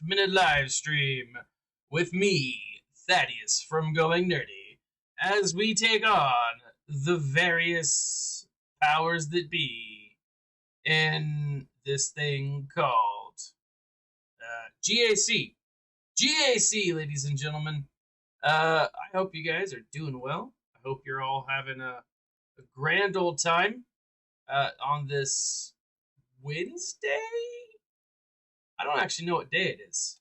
minute live stream with me, Thaddeus from Going Nerdy, as we take on the various powers that be in this thing called GAC. GAC, ladies and gentlemen. I hope you guys are doing well. I hope you're all having a grand old time on this Wednesday. I don't actually know what day it is.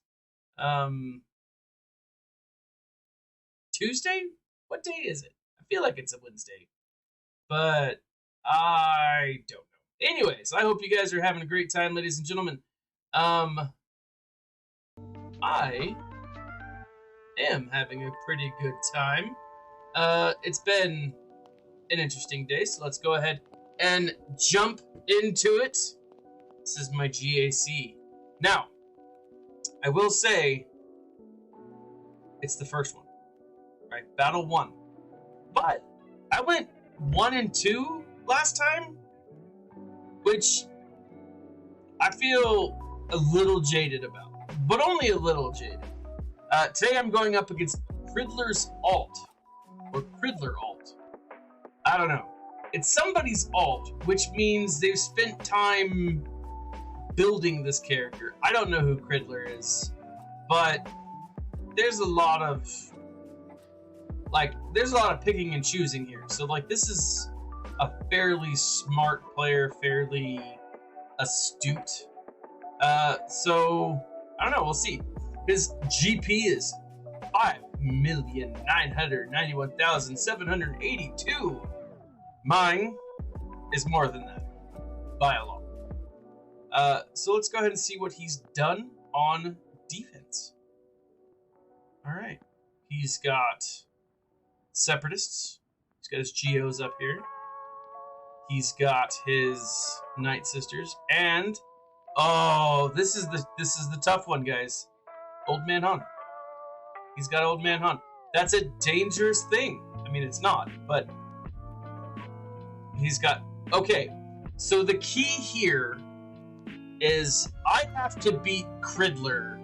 Tuesday? What day is it? I feel like it's a Wednesday, but I don't know. Anyways, I hope you guys are having a great time, ladies and gentlemen. I am having a pretty good time. It's been an interesting day, so let's go ahead and jump into it. This is my GAC. Now, I will say it's the first one, right? Battle 1. But I went 1 and 2 last time, which I feel a little jaded about, but only a little jaded. Today I'm going up against Cridler's alt, or Cridler alt. I don't know. It's somebody's alt, which means they've spent time building this character. I don't know who Cridler is, but there's a lot of picking and choosing here. So this is a fairly smart player, fairly astute. So I don't know, we'll see. His GP is 5,991,782. Mine is more than that by a lot. So let's go ahead and see what he's done on defense. All right, he's got Separatists. He's got his Geos up here. He's got his Night Sisters, and this is the tough one, guys. Old Man Han. He's got Old Man Han. That's a dangerous thing. I mean, it's not, but he's got. Okay, so the key here is I have to beat Cridler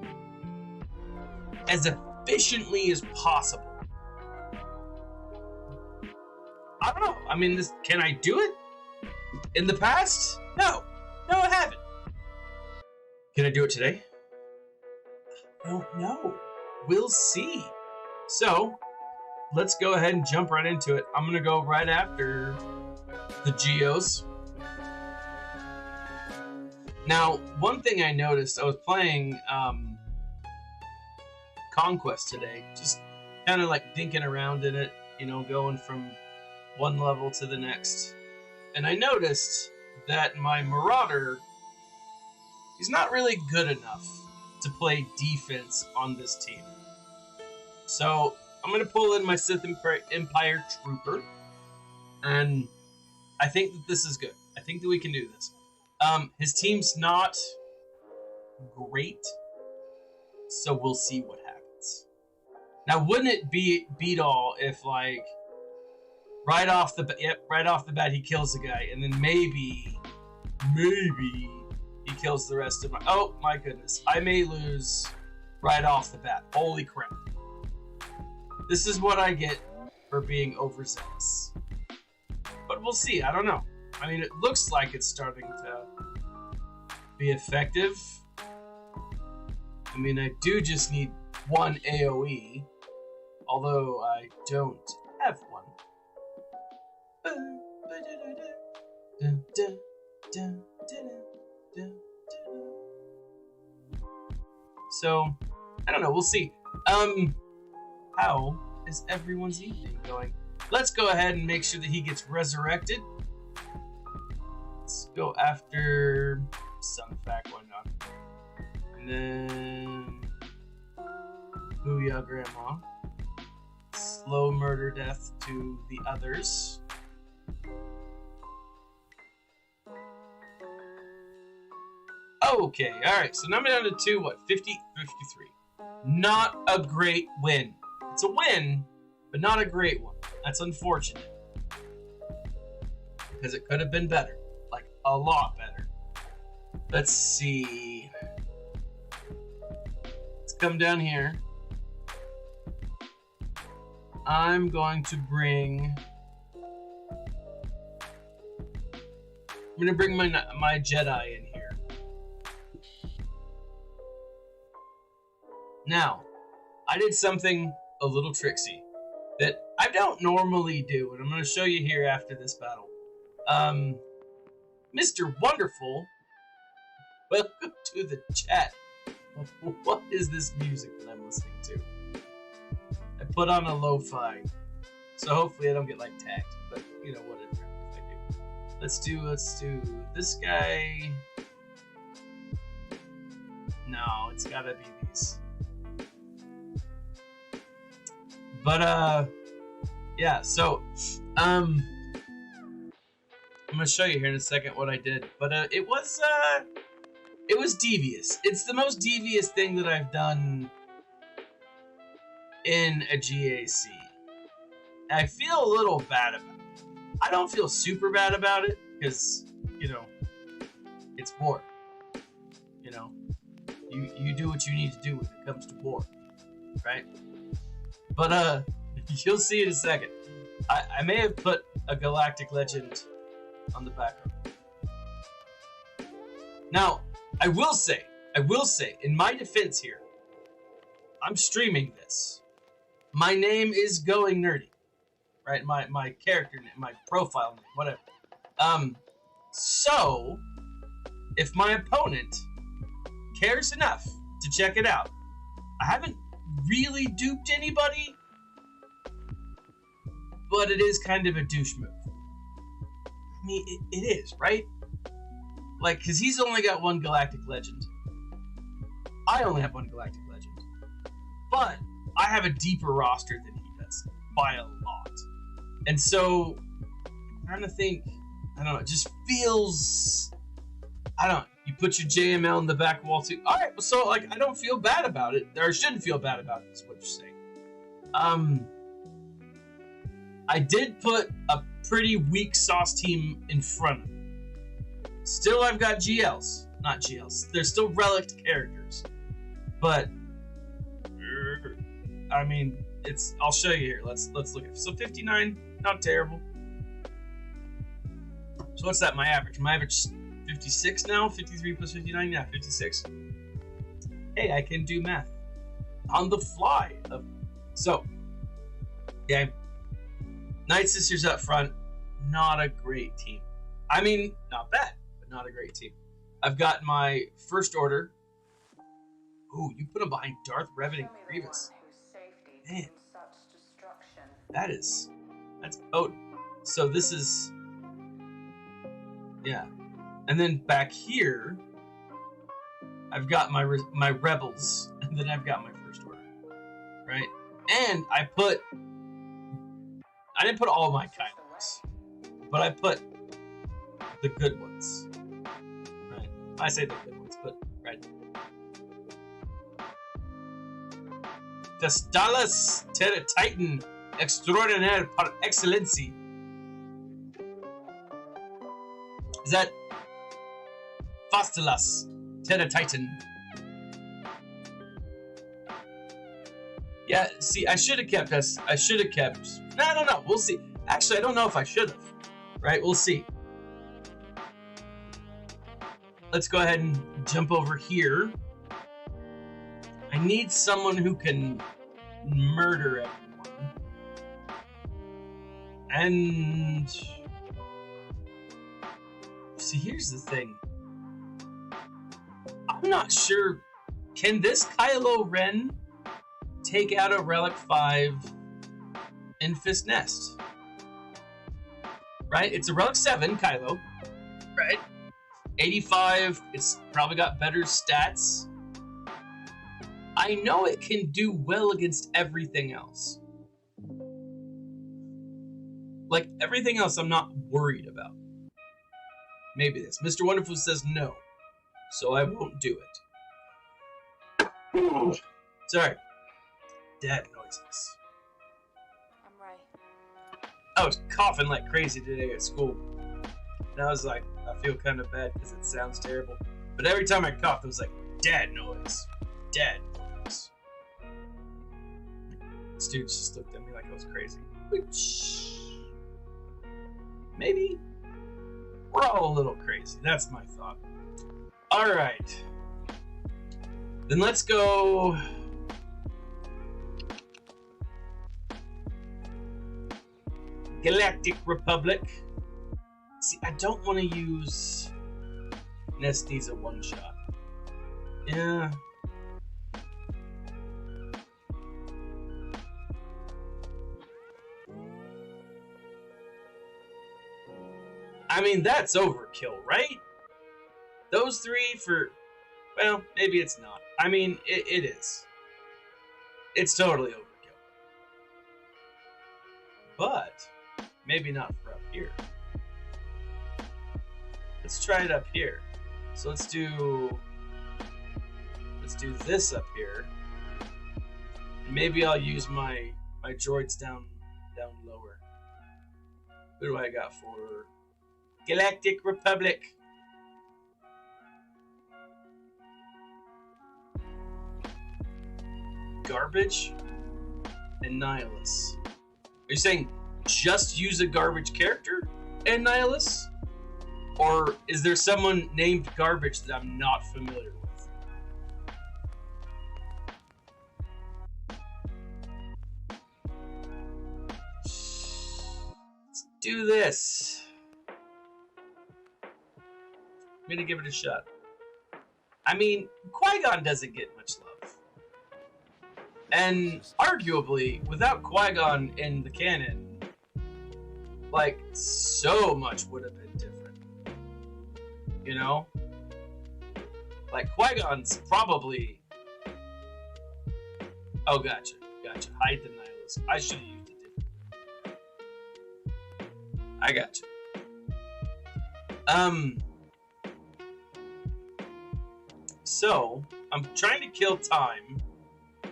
as efficiently as possible. I don't know. I mean, can I do it? In the past? No, I haven't. Can I do it today? I don't know. We'll see. So, let's go ahead and jump right into it. I'm going to go right after the Geos. Now, one thing I noticed, I was playing Conquest today, just kind of dinking around in it, going from one level to the next. And I noticed that my Marauder, he's not really good enough to play defense on this team. So I'm going to pull in my Sith Empire Trooper, and I think that this is good. I think that we can do this. His team's not great, so we'll see what happens. Now, wouldn't it beat all if right off the bat he kills a guy, and then maybe he kills the rest of my. Oh my goodness! I may lose right off the bat. Holy crap! This is what I get for being overzealous. But we'll see. I don't know. I mean, it looks like it's starting to be effective. I mean, I do just need one AoE, although I don't have one. So, I don't know. We'll see. How is everyone's evening going? Let's go ahead and make sure that he gets resurrected. Let's go after Sunfac, why not? And then Booyah Grandma. Slow murder death to the others. Okay, alright, so now I'm down to 50, 53. Not a great win. It's a win, but not a great one. That's unfortunate. Because it could have been better. A lot better. Let's see. come down here. I'm going to bring... I'm going to bring my Jedi in here. Now, I did something a little tricksy that I don't normally do, and I'm going to show you here after this battle. Mr. Wonderful, welcome to the chat. What is this music that I'm listening to? I put on a lo-fi, so hopefully I don't get like tagged, but you know what if I do. Let's do this guy. No, it's gotta be these. But yeah, so I'm gonna show you here in a second what I did, but it was devious. It's the most devious thing that I've done in a GAC. I feel a little bad about it. I don't feel super bad about it because, you know, it's war. You know, you do what you need to do when it comes to war, right? But you'll see in a second. I may have put a Galactic Legend on the background. Now, I will say, in my defense here, I'm streaming this. My name is Going Nerdy, right? My character name, my profile name, whatever. So, if my opponent cares enough to check it out, I haven't really duped anybody, but it is kind of a douche move. I mean, it is, right? Like, because he's only got one Galactic Legend. I only have one Galactic Legend. But I have a deeper roster than he does by a lot. And so, I'm trying to think, I don't know, it just feels, I don't know, you put your JML in the back wall too. Alright, so, like, I don't feel bad about it, or shouldn't feel bad about it, is what you're saying. I did put a pretty weak sauce team in front of me. Still, I've got GLs. Not GLs. They're still relic characters. But, I mean, it's, I'll show you here. Let's look at it. So 59, not terrible. So what's that, my average? My average 56 now? 53 plus 59? Yeah, 56. Hey, I can do math. On the fly. So, okay. Night Sisters up front. Not a great team. I mean, not bad, but not a great team. I've got my First Order. Ooh, you put them behind Darth Revan and Grievous. Man. That's potent. So this is, yeah. And then back here, I've got my Rebels, and then I've got my First Order, right? And I didn't put all my Kylos, but I put the good ones, right? I say the good ones, but right. Testalas Terra Titan Extraordinaire par Excellency. Is that Fastalas Terra Titan? Yeah, see, I should have kept us. I should have kept. No. We'll see. Actually, I don't know if I should have. Right? We'll see. Let's go ahead and jump over here. I need someone who can murder everyone. And see, here's the thing. I'm not sure. Can this Kylo Ren take out a Relic 5 in Fist Nest? Right? It's a Relic 7, Kylo. Right? 85, it's probably got better stats. I know it can do well against everything else. Like, everything else I'm not worried about. Maybe this. Mr. Wonderful says no, so I won't do it. Sorry. Dad noises. I'm right. I was coughing like crazy today at school. And I was like, I feel kind of bad because it sounds terrible. But every time I coughed, it was like, dad noise. Dad noise. This dude just looked at me like I was crazy. Which, maybe we're all a little crazy. That's my thought. All right. Then let's go. Galactic Republic. See, I don't want to use Nest's a one-shot. Yeah. I mean, that's overkill, right? Those three for... Well, maybe it's not. I mean, it is. It's totally overkill. But, maybe not for up here. Let's try it up here. So let's do this up here. And maybe I'll use my droids down lower. What do I got for Galactic Republic? Garbage and Nihilus. Are you saying just use a garbage character and Nihilus? Or is there someone named Garbage that I'm not familiar with? Let's do this. I'm gonna give it a shot. I mean, Qui-Gon doesn't get much love. And arguably, without Qui-Gon in the canon, like, so much would have been different. You know? Like, Qui-Gon's probably... Oh, gotcha. Hide the Nihilus. I should have used it. I gotcha. So, I'm trying to kill time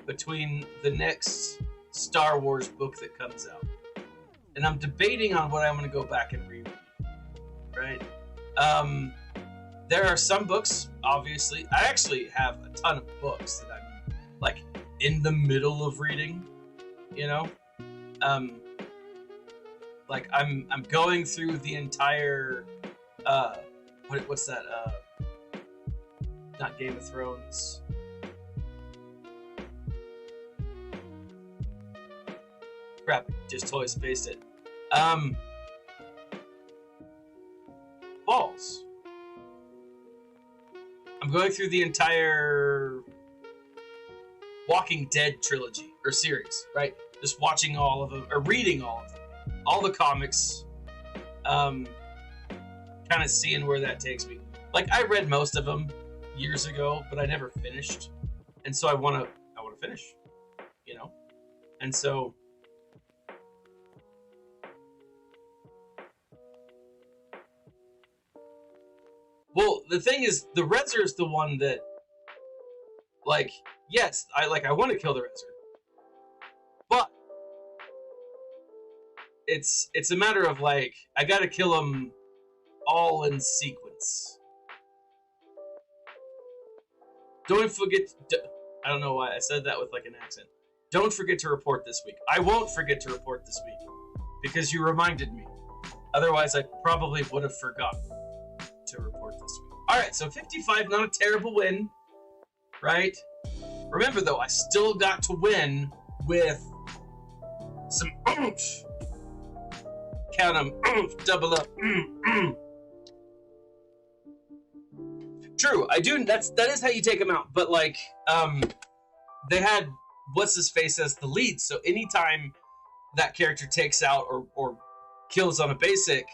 between the next Star Wars book that comes out. And I'm debating on what I'm going to go back and read. Right? There are some books, obviously. I actually have a ton of books that I'm, like, in the middle of reading, you know? Like, I'm going through the entire, what's that, not Game of Thrones. Crap, just totally spaced it. Balls. I'm going through the entire Walking Dead trilogy, or series, right? Just watching all of them, or reading all of them. All the comics. Kind of seeing where that takes me. Like, I read most of them years ago, but I never finished. And so I want to finish, you know? And so... Well, the thing is, the Rezzer is the one that, like, yes, I want to kill the Rezzer, but it's a matter of, like, I gotta kill them all in sequence. Don't forget. I don't know why I said that with like an accent. Don't forget to report this week. I won't forget to report this week because you reminded me. Otherwise, I probably would have forgotten to report this week. All right, so 55, not a terrible win, right? Remember, though, I still got to win with some oomph. Count them, oomph, double up, True, I do. That is how you take them out. But like, they had what's his face as the lead, so anytime that character takes out or kills on a basic,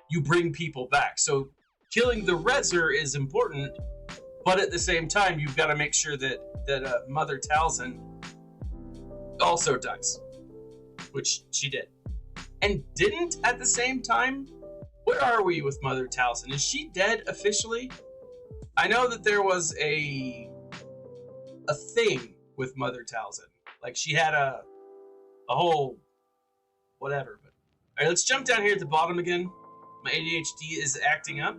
you bring people back. So killing the Rezzer is important, but at the same time, you've got to make sure that Mother Talzin also dies, which she did, and didn't at the same time. Where are we with Mother Talzin? Is she dead officially? I know that there was a thing with Mother Talzin. Like, she had a whole whatever. But all right, let's jump down here at the bottom again. My ADHD is acting up.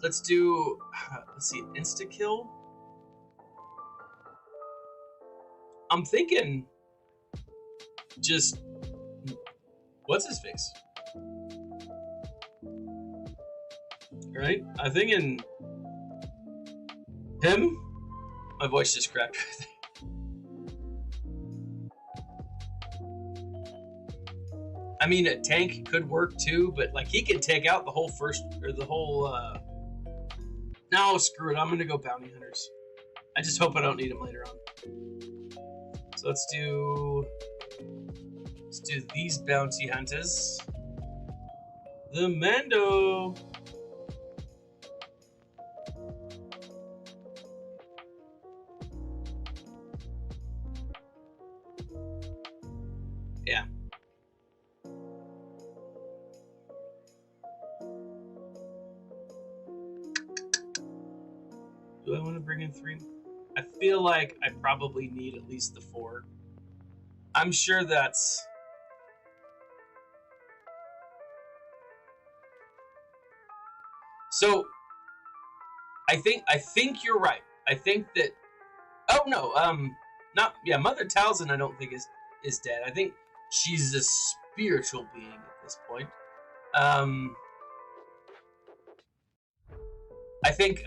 Let's do, let's see, insta-kill. I'm thinking just what's his face? Right? I think in him, my voice just cracked. I mean, a tank could work too, but like he could take out the whole no, screw it. I'm gonna go bounty hunters. I just hope I don't need them later on. So let's do these bounty hunters. The Mando. Yeah. Do I want to bring in 3? I feel like I probably need at least the 4. I'm sure that's... So, I think you're right. I think that... Oh, no, Mother Talzin I don't think is dead. I think she's a spiritual being at this point. I think,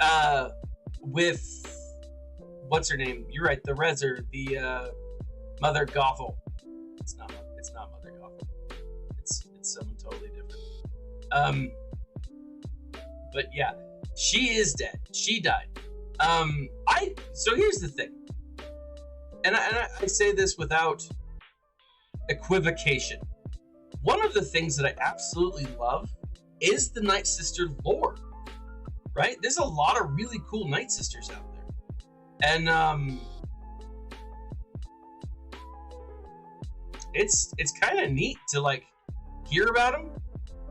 with what's her name? You're right. The Rezer, the Mother Gothel. It's not Mother Gothel. It's someone totally different. But yeah, she is dead. She died. So here's the thing, and I say this without equivocation. One of the things that I absolutely love is the Night Sister lore. Right? There's a lot of really cool Night Sisters out there. And it's kind of neat to like hear about them.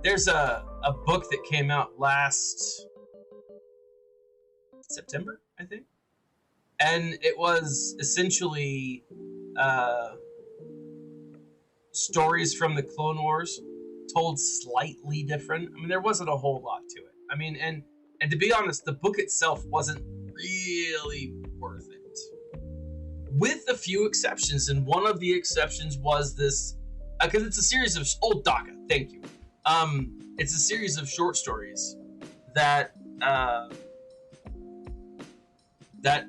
There's a book that came out last September, I think. And it was essentially stories from the Clone Wars told slightly different. I mean, there wasn't a whole lot to it. I mean, and to be honest, the book itself wasn't really worth it. With a few exceptions, and one of the exceptions was this, because it's a series of, DACA, thank you. It's a series of short stories that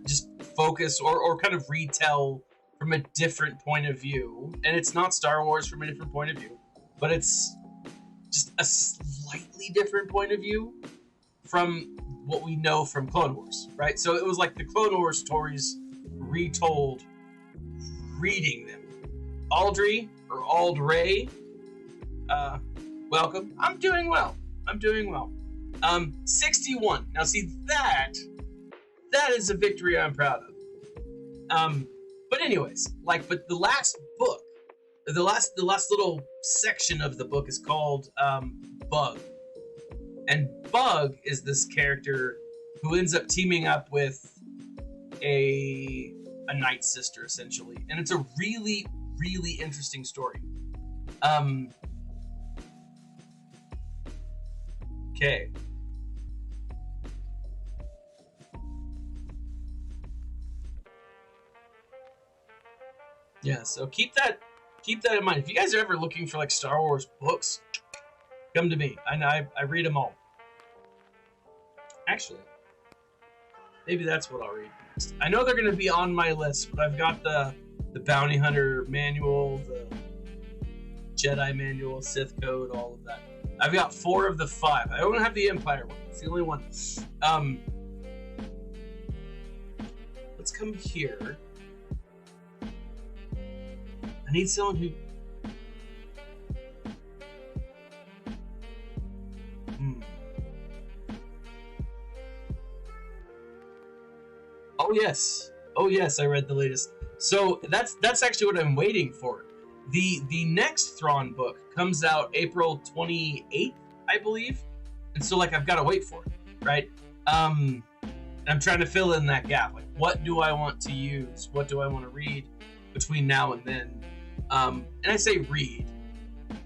just focus or kind of retell from a different point of view. And it's not Star Wars from a different point of view, but it's just a slightly different point of view from what we know from Clone Wars, right? So it was like the Clone Wars stories retold, reading them. Aldry, or Aldray, welcome. I'm doing well. 61. Now see, that is a victory I'm proud of. But anyways, but the last book, the last little section of the book is called Bug. And Bug is this character who ends up teaming up with a Night Sister, essentially. And it's a really, really interesting story. Okay. Yeah, so keep that in mind. If you guys are ever looking for like Star Wars books, come to me. I read them all. Actually, maybe that's what I'll read next. I know they're going to be on my list, but I've got the Bounty Hunter manual, the Jedi manual, Sith Code, all of that. I've got 4 of the 5. I don't have the Empire one. It's the only one. Let's come here. I need someone who... Oh yes, I read the latest. So that's actually what I'm waiting for. The next Thrawn book comes out April 28th, I believe. And so like I've got to wait for it, right? I'm trying to fill in that gap. Like, what do I want to use? What do I want to read between now and then? And I say read,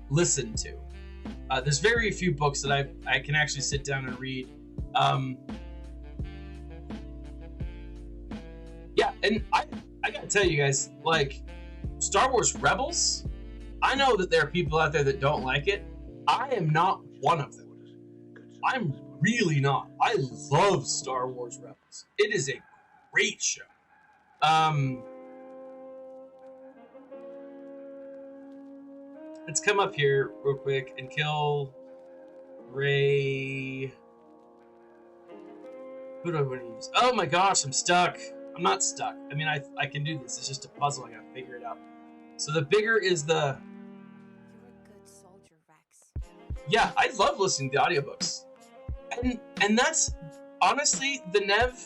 listen to. There's very few books that I can actually sit down and read. Yeah, and I gotta tell you guys, like, Star Wars Rebels I know that there are people out there that don't like it. I am not one of them. I'm really not. I love Star Wars Rebels. It is a great show. Let's come up here real quick and kill Ray. Who do I want to use? Oh my gosh, I'm stuck. I'm not stuck. I mean, I can do this. It's just a puzzle. I gotta figure it out. So the bigger is the... You're a good soldier, Rex. Yeah, I love listening to audiobooks. And that's honestly the Nev.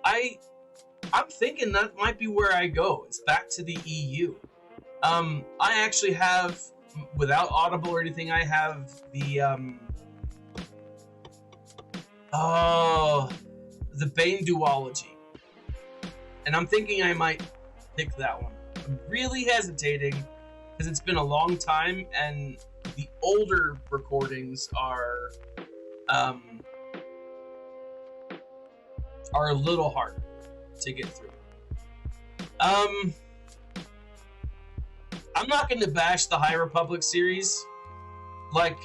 I'm thinking that might be where I go. It's back to the EU. I actually have, without Audible or anything, I have the the Bane duology, and I'm thinking I might pick that one. I'm really hesitating because it's been a long time, and the older recordings are a little harder to get through. I'm not going to bash the High Republic series like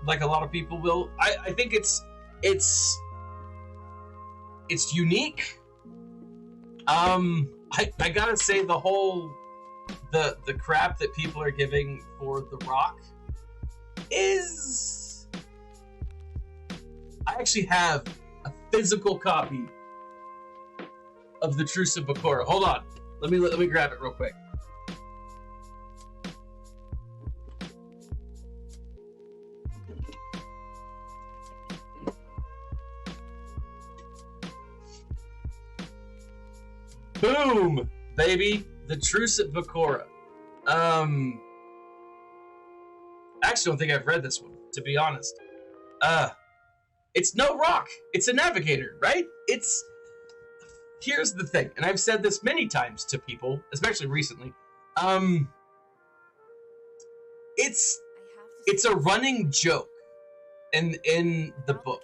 a lot of people will. I think it's unique. I gotta say the whole the crap that people are giving for The Rock is... I actually have a physical copy of the Truce of Bakura. Hold on. Let me grab it real quick. Boom, baby. The Truce at Bakura. I actually don't think I've read this one, to be honest. It's no rock. It's a navigator, right? Here's the thing, and I've said this many times to people, especially recently. It's a running joke in the book.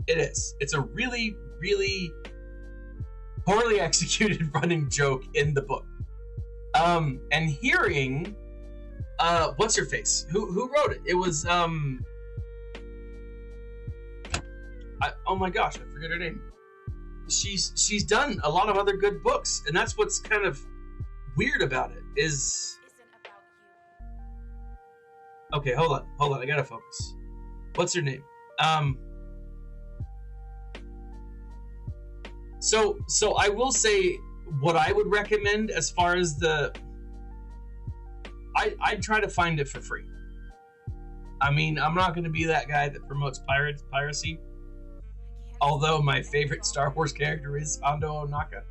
It is. It's a really, really poorly executed running joke in the book. And hearing, what's her face? Who wrote it? It was, oh my gosh, I forget her name. She's done a lot of other good books, and that's what's kind of weird about it is... Okay, hold on, I gotta focus. What's her name? So I will say what I would recommend as far as the... I'd try to find it for free. I mean, I'm not going to be that guy that promotes piracy. Although my favorite Star Wars character is Ando Onaka.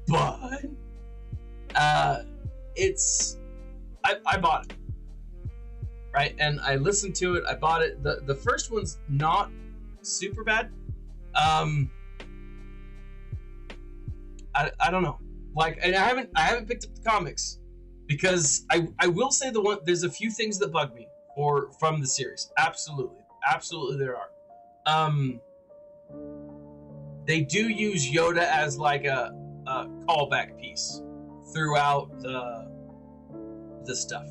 But... it's... I bought it. Right? And I listened to it. I bought it. The first one's not super bad. I don't know. Like, and I haven't picked up the comics because I will say there's a few things that bug me from the series. Absolutely there are. They do use Yoda as like a callback piece throughout the stuff.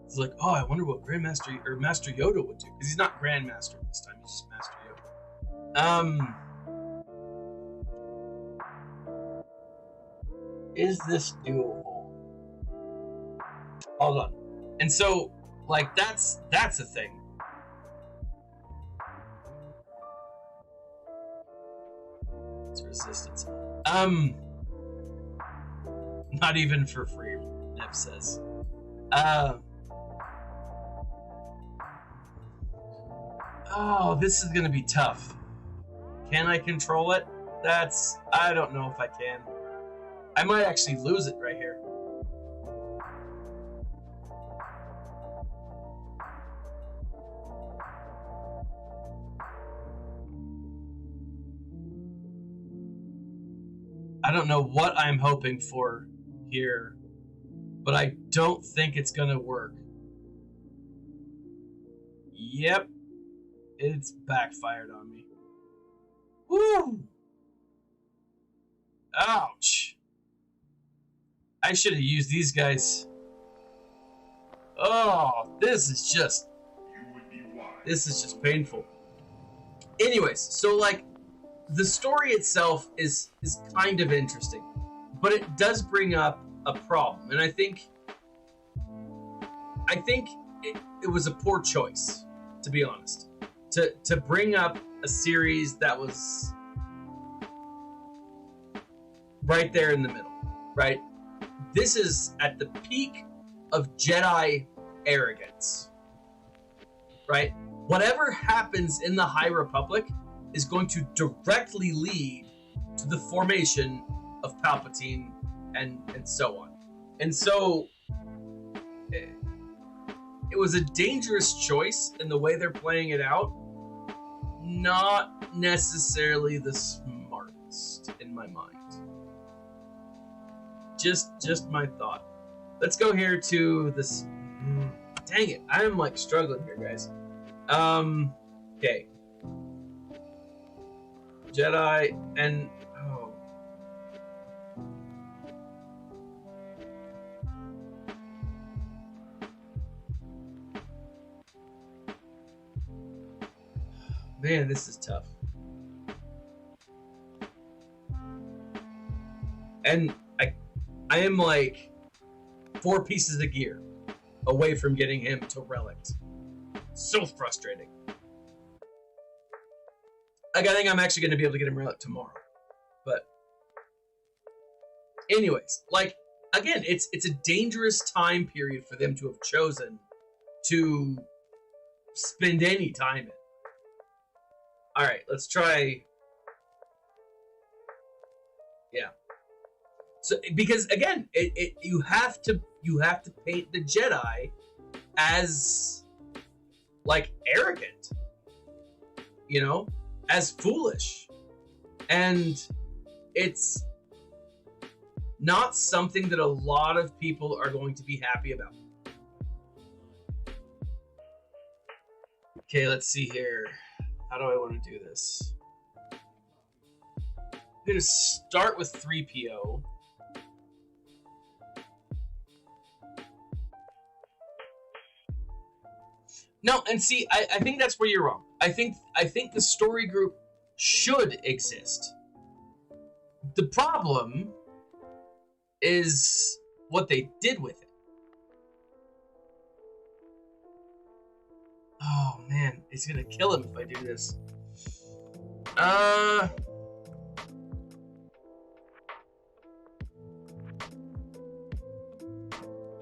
It's like, oh, I wonder what Grandmaster or Master Yoda would do, because he's not Grandmaster this time. He's just Master Yoda. Is this doable? Hold on. And so, like, that's a thing. It's resistance. Not even for free, Nev says. Oh, this is gonna be tough. Can I control it? I don't know if I can. I might actually lose it right here. I don't know what I'm hoping for here, but I don't think it's gonna work. Yep. It's backfired on me. Woo! Ouch. I should have used these guys. Oh, this is just painful. Anyways, so like the story itself is kind of interesting, but it does bring up a problem, and I think it was a poor choice, to be honest, to bring up a series that was right there in the middle, right? This is at the peak of Jedi arrogance, right? Whatever happens in the High Republic is going to directly lead to the formation of Palpatine and so on. And so it was a dangerous choice in the way they're playing it out. Not necessarily the smartest in my mind. Just my thought. Let's go here to this. Dang it, I'm like struggling here, guys. Okay. Jedi and oh. Man, this is tough. And I am like 4 pieces of gear away from getting him to relics. So frustrating. Like, I think I'm actually going to be able to get him relic tomorrow. But anyways, like, again, it's a dangerous time period for them to have chosen to spend any time in. All right, let's try. Yeah. So, because again, you have to paint the Jedi as like arrogant, you know, as foolish, and it's not something that a lot of people are going to be happy about. Okay, let's see here. How do I want to do this? I'm going to start with 3PO. No, and see, I think that's where you're wrong. I think the story group should exist. The problem is what they did with it. Oh man, it's gonna kill him if I do this.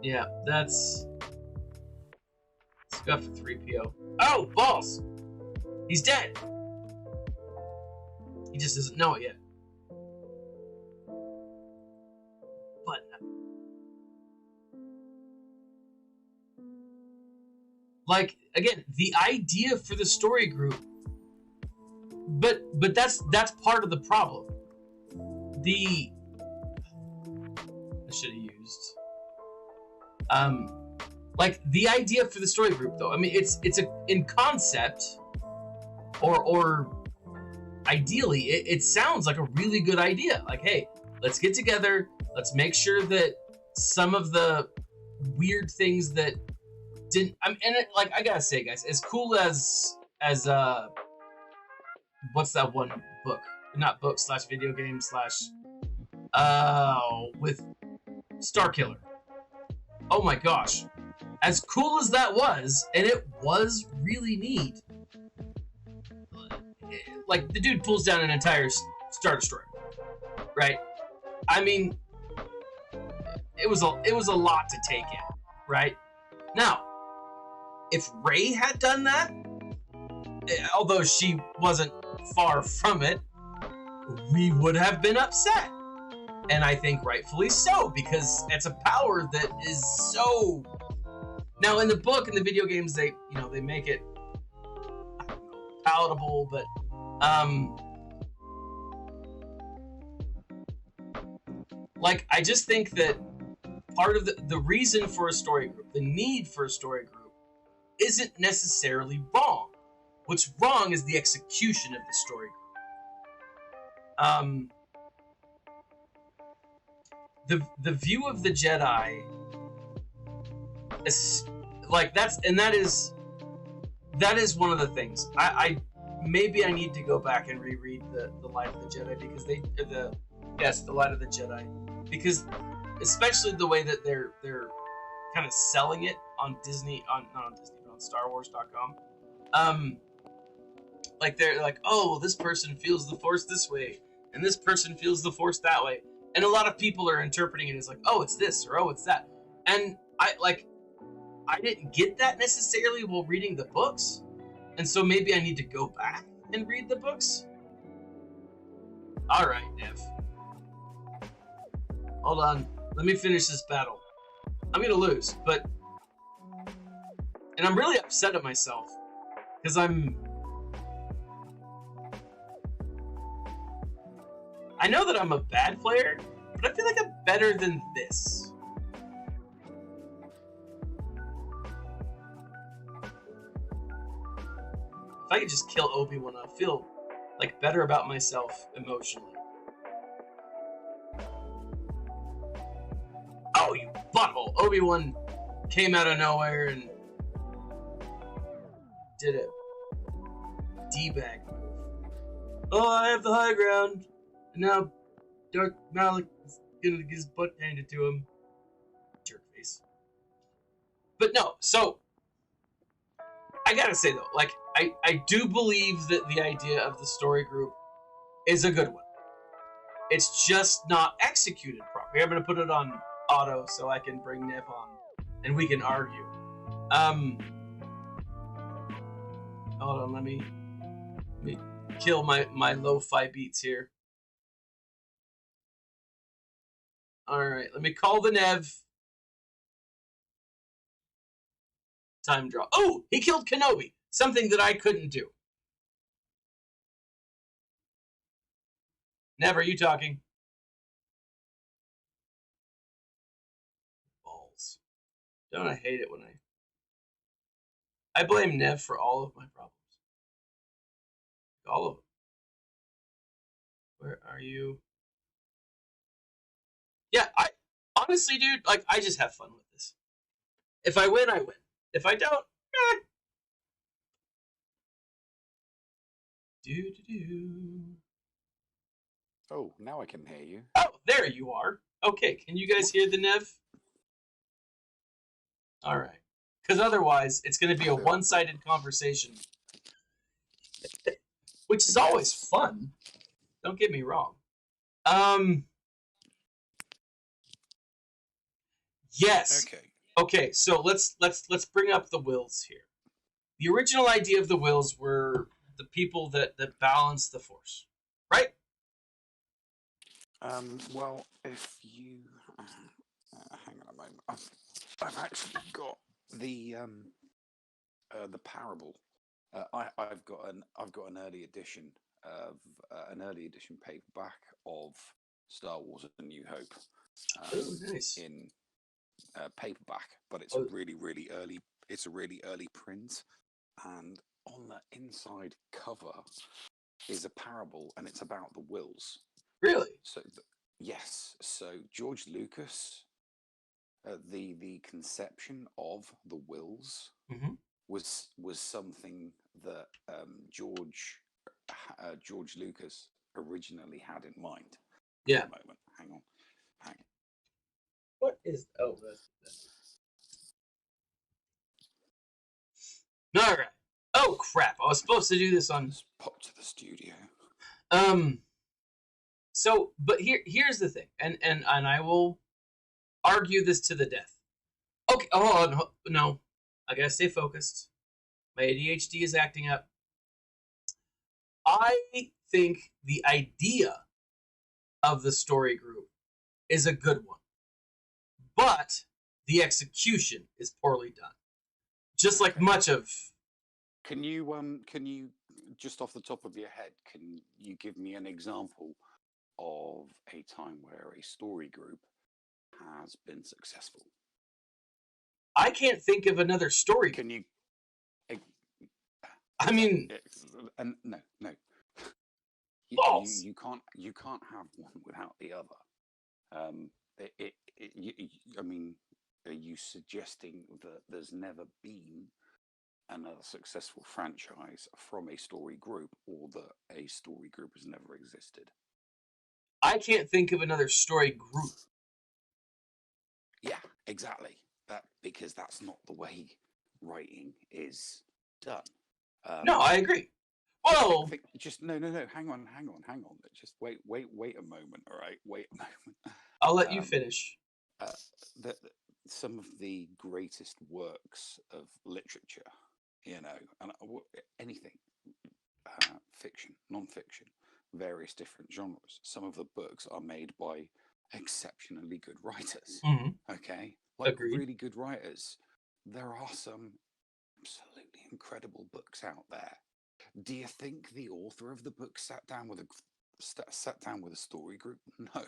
Yeah, that's. Let's go for 3PO. Oh, balls! He's dead! He just doesn't know it yet. But like, again, the idea for the story group, but that's part of the problem. I should have used like the idea for the story group, though. I mean, it's in concept, or ideally, it sounds like a really good idea. Like, hey, let's get together. Let's make sure that some of the weird things that didn't. I gotta say, guys, as cool as what's that one book? Not book / video game / with Starkiller. Oh my gosh. As cool as that was, and it was really neat. Like, the dude pulls down an entire Star Destroyer, right? I mean, it was a lot to take in, right? Now, if Rey had done that, although she wasn't far from it, we would have been upset. And I think rightfully so, because it's a power that is so... Now, in the book, in the video games, they make it palatable, but like, I just think that part of the reason for a story group, the need for a story group, isn't necessarily wrong. What's wrong is the execution of the story group. the view of the Jedi is like that is one of the things. I maybe I need to go back and reread the Light of the Jedi because the Light of the Jedi, because especially the way that they're kind of selling it on Disney, not on Disney, but on StarWars.com. Like they're like, oh, this person feels the Force this way, and this person feels the Force that way, and a lot of people are interpreting it as like, oh, it's this or oh, it's that, and I didn't get that necessarily while reading the books, and so maybe I need to go back and read the books. All right, Nev. Hold on. Let me finish this battle. I'm gonna lose, and I'm really upset at myself because I know that I'm a bad player, but I feel like I'm better than this. If I could just kill Obi-Wan, I'd feel like better about myself emotionally. Oh, you butthole! Obi-Wan came out of nowhere and did a D-bag move. Oh, I have the high ground, and now Darth Malik is gonna get his butt handed to him. Jerk face. But no, so I gotta say though, like I do believe that the idea of the story group is a good one. It's just not executed properly. I'm gonna put it on auto so I can bring Nev on and we can argue. Hold on, let me kill my lo-fi beats here. Alright, let me call the Nev. Time draw. Oh, he killed Kenobi. Something that I couldn't do. Nev, are you talking? Balls. Don't I hate it when I blame Nev for all of my problems. All of them. Where are you? Yeah, I honestly, dude, like I just have fun with this. If I win, I win. If I don't, eh. Oh, now I can hear you. Oh, there you are. Okay, can you guys hear the Nev? All right. Because otherwise, it's going to be a one-sided conversation. Which is always fun. Don't get me wrong. Yes. Okay, so let's bring up the wills here. The original idea of the wills were the people that balance the Force, right? Well, if you hang on a moment, I've actually got the parable. I've got an early edition of paperback of Star Wars: A New Hope. Nice. In paperback, but it's a really early. It's a really early print, and on the inside cover is a parable, and it's about the wills. Really? So, yes. So George Lucas, the conception of the wills was something that George Lucas originally had in mind. Yeah. A moment. Hang on. What is? Oh, that's. All right. Oh crap! I was supposed to do this on. Let's pop to the studio. So, but here's the thing, and I will argue this to the death. Okay. Oh no, I gotta stay focused. My ADHD is acting up. I think the idea of the story group is a good one, but the execution is poorly done. Just like much of. Can you just off the top of your head, can you give me an example of a time where a story group has been successful? I can't think of another story. Can you? I mean, no. You can't have one without the other. I mean, are you suggesting that there's never been another successful franchise from a story group, or that a story group has never existed? I can't think of another story group. Yeah, exactly. That because that's not the way writing is done. No, I agree. Well, Just no. Hang on. Just wait a moment. All right, wait a moment. I'll let you Um, finish. uh, the, some of the greatest works of literature, and anything, fiction, non-fiction, various different genres. Some of the books are made by exceptionally good writers. Hmm. Okay, like Agreed. really good writers. There are some absolutely incredible books out there. Do you think the author of the book sat down with a story group? No.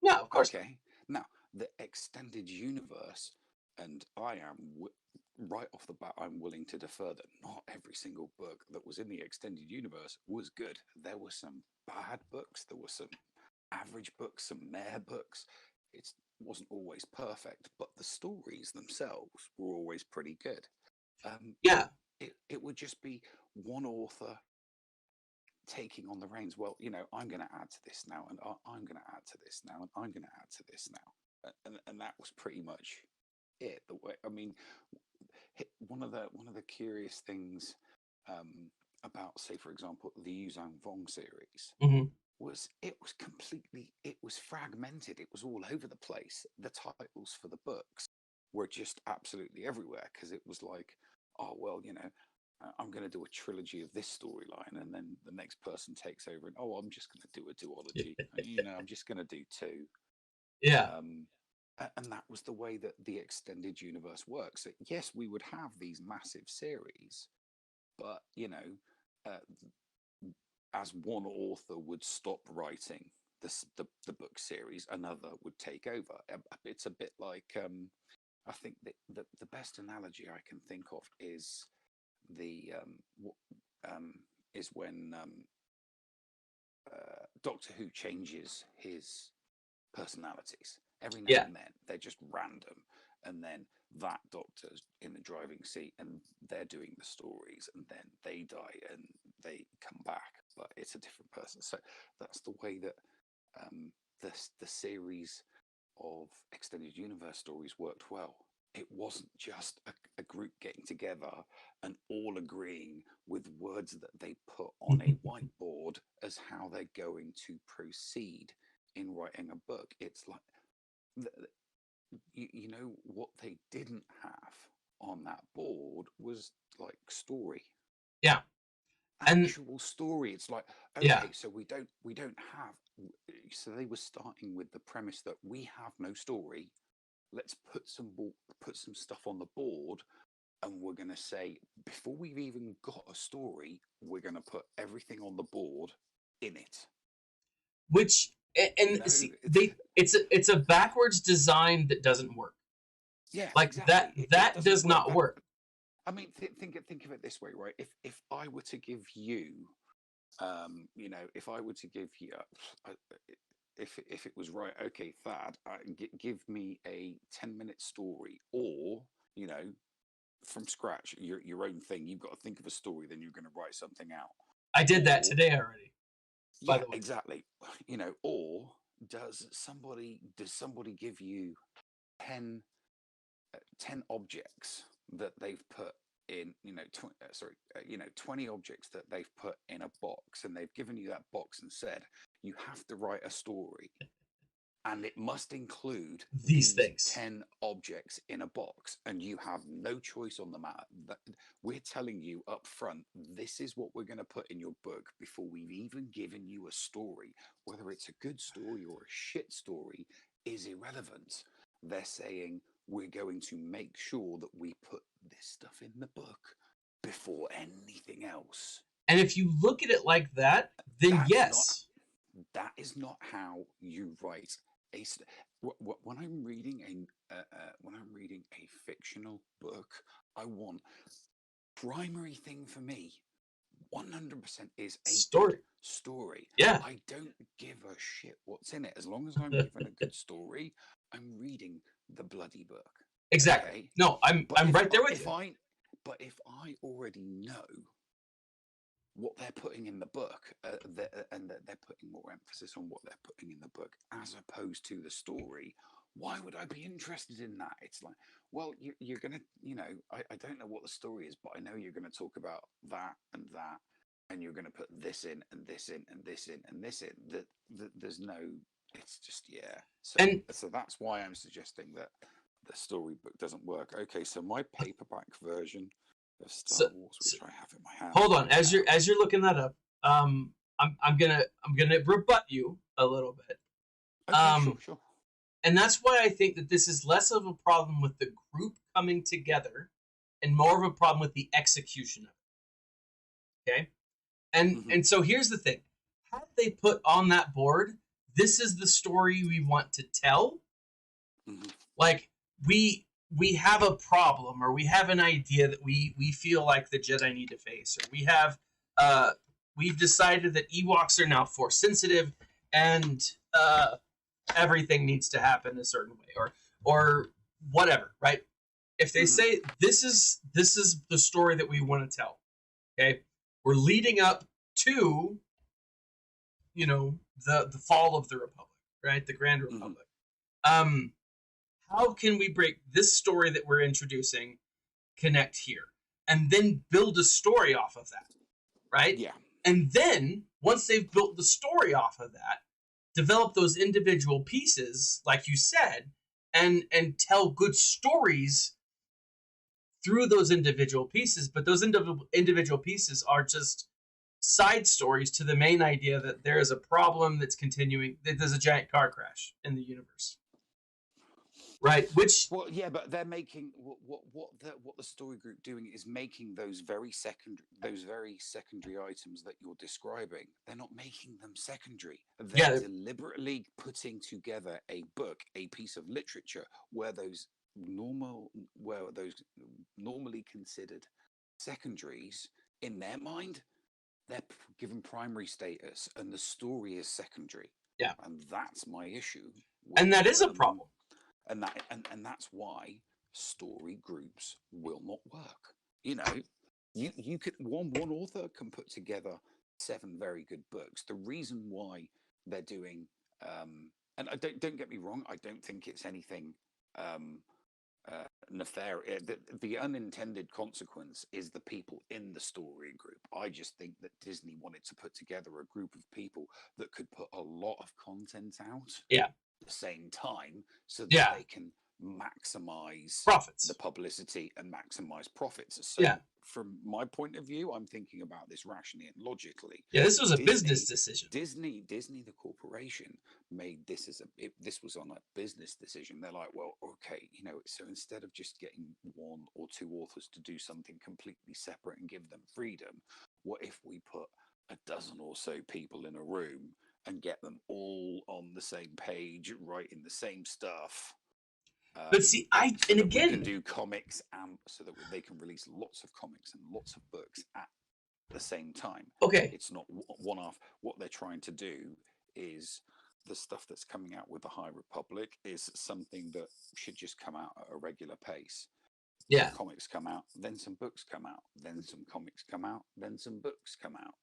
No, of course not. Okay. Now, the extended universe, and right off the bat, I'm willing to defer that not every single book that was in the extended universe was good. There were some bad books, there were some average books, some meh books. It wasn't always perfect, but the stories themselves were always pretty good. Um, Yeah. it would just be one author taking on the reins. Well, I'm going to add to this now, and I'm going to add to this now, and I'm going to add to this now, and that was pretty much it. The way, I mean, one of the curious things about, say, for example, the Yuzhang Vong series Hmm. was it was fragmented. It was all over the place. The titles for the books were just absolutely everywhere because it was like, oh well, I'm going to do a trilogy of this storyline, and then the next person takes over, and I'm just going to do a duology. I'm just going to do two. Yeah. And that was the way that the extended universe works. Yes, we would have these massive series, but uh, as one author would stop writing the book series, another would take over. It's a bit like I think the best analogy I can think of is the is when Doctor Who changes his personalities every now Yeah. and then. They're just random, and then that doctor's in the driving seat, and they're doing the stories, and then they die and they come back, but it's a different person. So that's the way that the series of extended universe stories worked well. It wasn't just a group getting together and all agreeing with words that they put on a whiteboard as how they're going to proceed in writing a book. It's like, what they didn't have on that board was like story, Yeah. And actual story. It's like, yeah. okay, so we don't have. So they were starting with the premise that we have no story. Let's put some stuff on the board, and we're going to say, before we've even got a story, we're going to put everything on the board in it. Which and see, it's a backwards design that doesn't work. Yeah, Like exactly. that does not work. I mean, think of it this way, right? If I were to give you, if I were to give you, if it was right, okay, Thad, give me a 10-minute story, or from scratch, your own thing. You've got to think of a story, then you're going to write something out. I did that today already. By Yeah, the way. exactly. Or does somebody give you 10 objects that they've put in 20 objects that they've put in a box, and they've given you that box and said you have to write a story, and it must include These these things. 10 objects in a box, and you have no choice on the matter. We're telling you up front, this is what we're going to put in your book before we've even given you a story. Whether it's a good story or a shit story is irrelevant. They're saying we're going to make sure that we put this stuff in the book before anything else. And if you look at it like that, then yes. That is not how you write when I'm reading a fictional book. I want primary thing for me 100% is a Story. good story. Yeah. I don't give a shit what's in it as long as I'm given a good story. I'm reading the bloody book. Exactly. Okay? No, I'm right there with you. But if I already know what they're putting in the book, and that they're putting more emphasis on what they're putting in the book as opposed to the story, why would I be interested in that? It's like, well, you're gonna, I don't know what the story is, but I know you're gonna talk about that and that, and you're gonna put this in and this in and this in and this in. That there's no, it's just yeah. And So that's why I'm suggesting that the storybook doesn't work. Okay, so my paperback version of Star so, Wars, which I have in my hand. hold on, as you're looking that up, I'm gonna rebut you a little bit. Okay, sure. And that's why I think that this is less of a problem with the group coming together and more of a problem with the execution of it. Okay? And so here's the thing. Had they put on that board, this is the story we want to tell. Like we have a problem, or we have an idea that we feel like the Jedi need to face, or we've decided that Ewoks are now force sensitive, and everything needs to happen a certain way, or whatever, right? If they say this is the story that we want to tell, okay, we're leading up to the fall of the Republic, right? The Grand Republic. How can we break this story that we're introducing, connect here, and then build a story off of that, right? Yeah. And then once they've built the story off of that, develop those individual pieces, like you said, and tell good stories through those individual pieces. But those individual pieces are just side stories to the main idea that there is a problem that's continuing, that there's a giant car crash in the universe. Right, which but they're making what the story group doing is making those very secondary items that you're describing. They're not making them secondary. They're deliberately putting together a book, a piece of literature where those normally considered secondaries in their mind, they're given primary status, and the story is secondary. Yeah, and that's my issue. And that is a problem. And that's why story groups will not work. You could one author can put together 7 very good books. The reason why they're doing and I don't get me wrong, I don't think it's anything nefarious. The unintended consequence is the people in the story group. I just think that Disney wanted to put together a group of people that could put a lot of content out at the same time, so that they can maximize profits, the publicity, and maximize profits. So from my point of view, I'm thinking about this rationally and logically. This was a business decision. Disney the corporation made this this was on a business decision. They're like, well, okay, so instead of just getting 1 or 2 authors to do something completely separate and give them freedom, what if we put a dozen or so people in a room and get them all on the same page, writing the same stuff? But see, we can do comics, and so that they can release lots of comics and lots of books at the same time. Okay, it's not one off. What they're trying to do is the stuff that's coming out with the High Republic is something that should just come out at a regular pace. Yeah. Some comics come out, then some books come out, then some comics come out, then some books come out.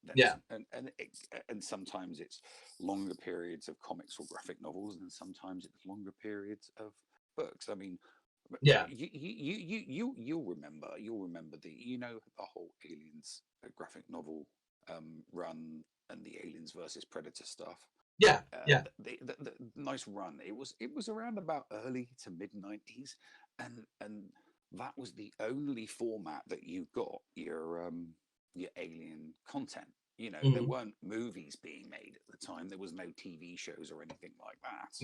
And sometimes it's longer periods of comics or graphic novels, and sometimes it's longer periods of books. I mean, you'll remember the whole Aliens graphic novel run, and the Aliens versus Predator stuff. The nice run. It was around about early to mid 90s, and that was the only format that you got your alien content. There weren't movies being made at the time. There was no TV shows or anything like that.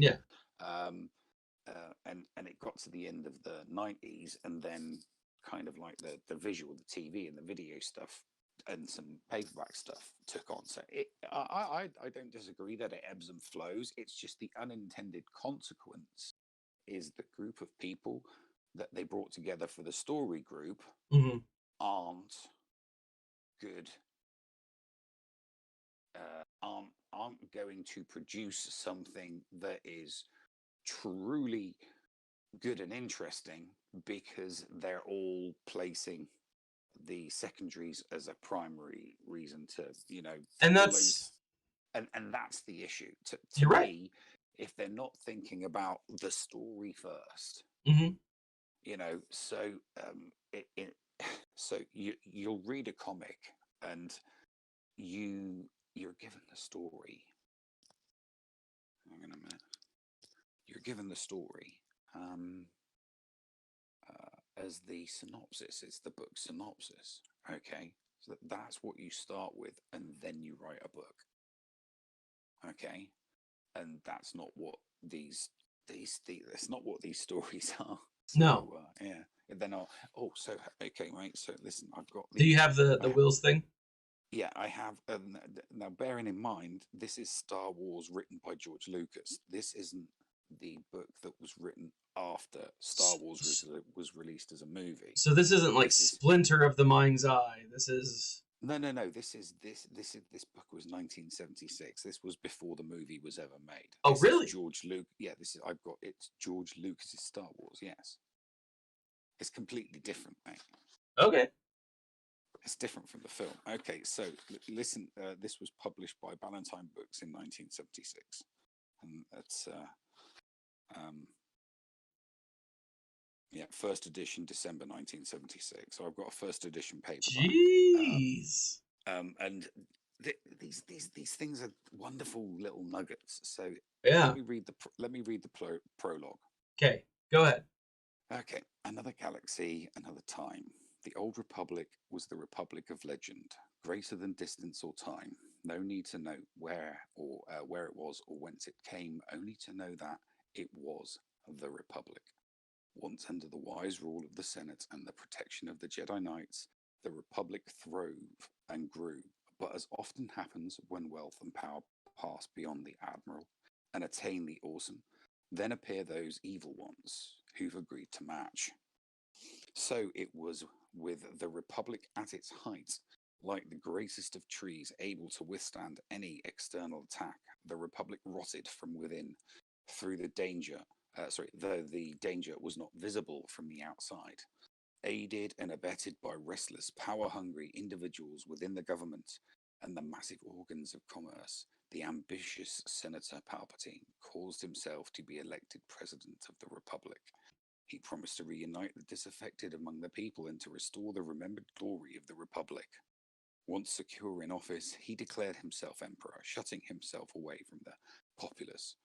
And it got to the end of the 90s, and then kind of like the visual, the TV and the video stuff and some paperback stuff took on. So I don't disagree that it ebbs and flows. It's just the unintended consequence is the group of people that they brought together for the story group aren't good, aren't going to produce something that is truly good and interesting because they're all placing the secondaries as a primary reason to, And all that's those, and that's the issue. To you're right. me, if they're not thinking about the story first, Mm-hmm. so so you'll read a comic and you're given the story. Hang on a minute. You're given the story as the synopsis. It's the book synopsis. Okay, so that's what you start with, and then you write a book. Okay, and that's not what these that's not what these stories are. So, No. yeah. And then so okay, right. So listen, I've got Do you have the Wills thing? Yeah, I have. Now, bearing in mind, this is Star Wars written by George Lucas. This isn't the book that was written after Star Wars was released as a movie. So this isn't like Splinter of the Mind's Eye. This is no. This book was 1976. This was before the movie was ever made. Oh, this really? Is George Lucas. Yeah, it's George Lucas's Star Wars. Yes, it's completely different, mate. Okay. It's different from the film. Okay, so listen, this was published by Ballantine Books in 1976, and that's first edition December 1976. So I've got a first edition paperback. Jeez. And these things are wonderful little nuggets. So yeah, let me read the prologue. Okay, go ahead. Okay, another galaxy, another time. The old republic was the republic of legend, greater than distance or time. No need to know where it was or whence it came, only to know that it was the republic. Once under the wise rule of the Senate and the protection of the Jedi Knights, the republic throve and grew. But as often happens when wealth and power pass beyond the admiral and attain the awesome, then appear those evil ones who've agreed to match. So it was with the Republic at its height, like the greatest of trees able to withstand any external attack. The Republic rotted from within through the danger, though the danger was not visible from the outside. Aided and abetted by restless, power-hungry individuals within the government and the massive organs of commerce, the ambitious Senator Palpatine caused himself to be elected President of the Republic. He promised to reunite the disaffected among the people and to restore the remembered glory of the Republic. Once secure in office, he declared himself emperor, shutting himself away from the populace.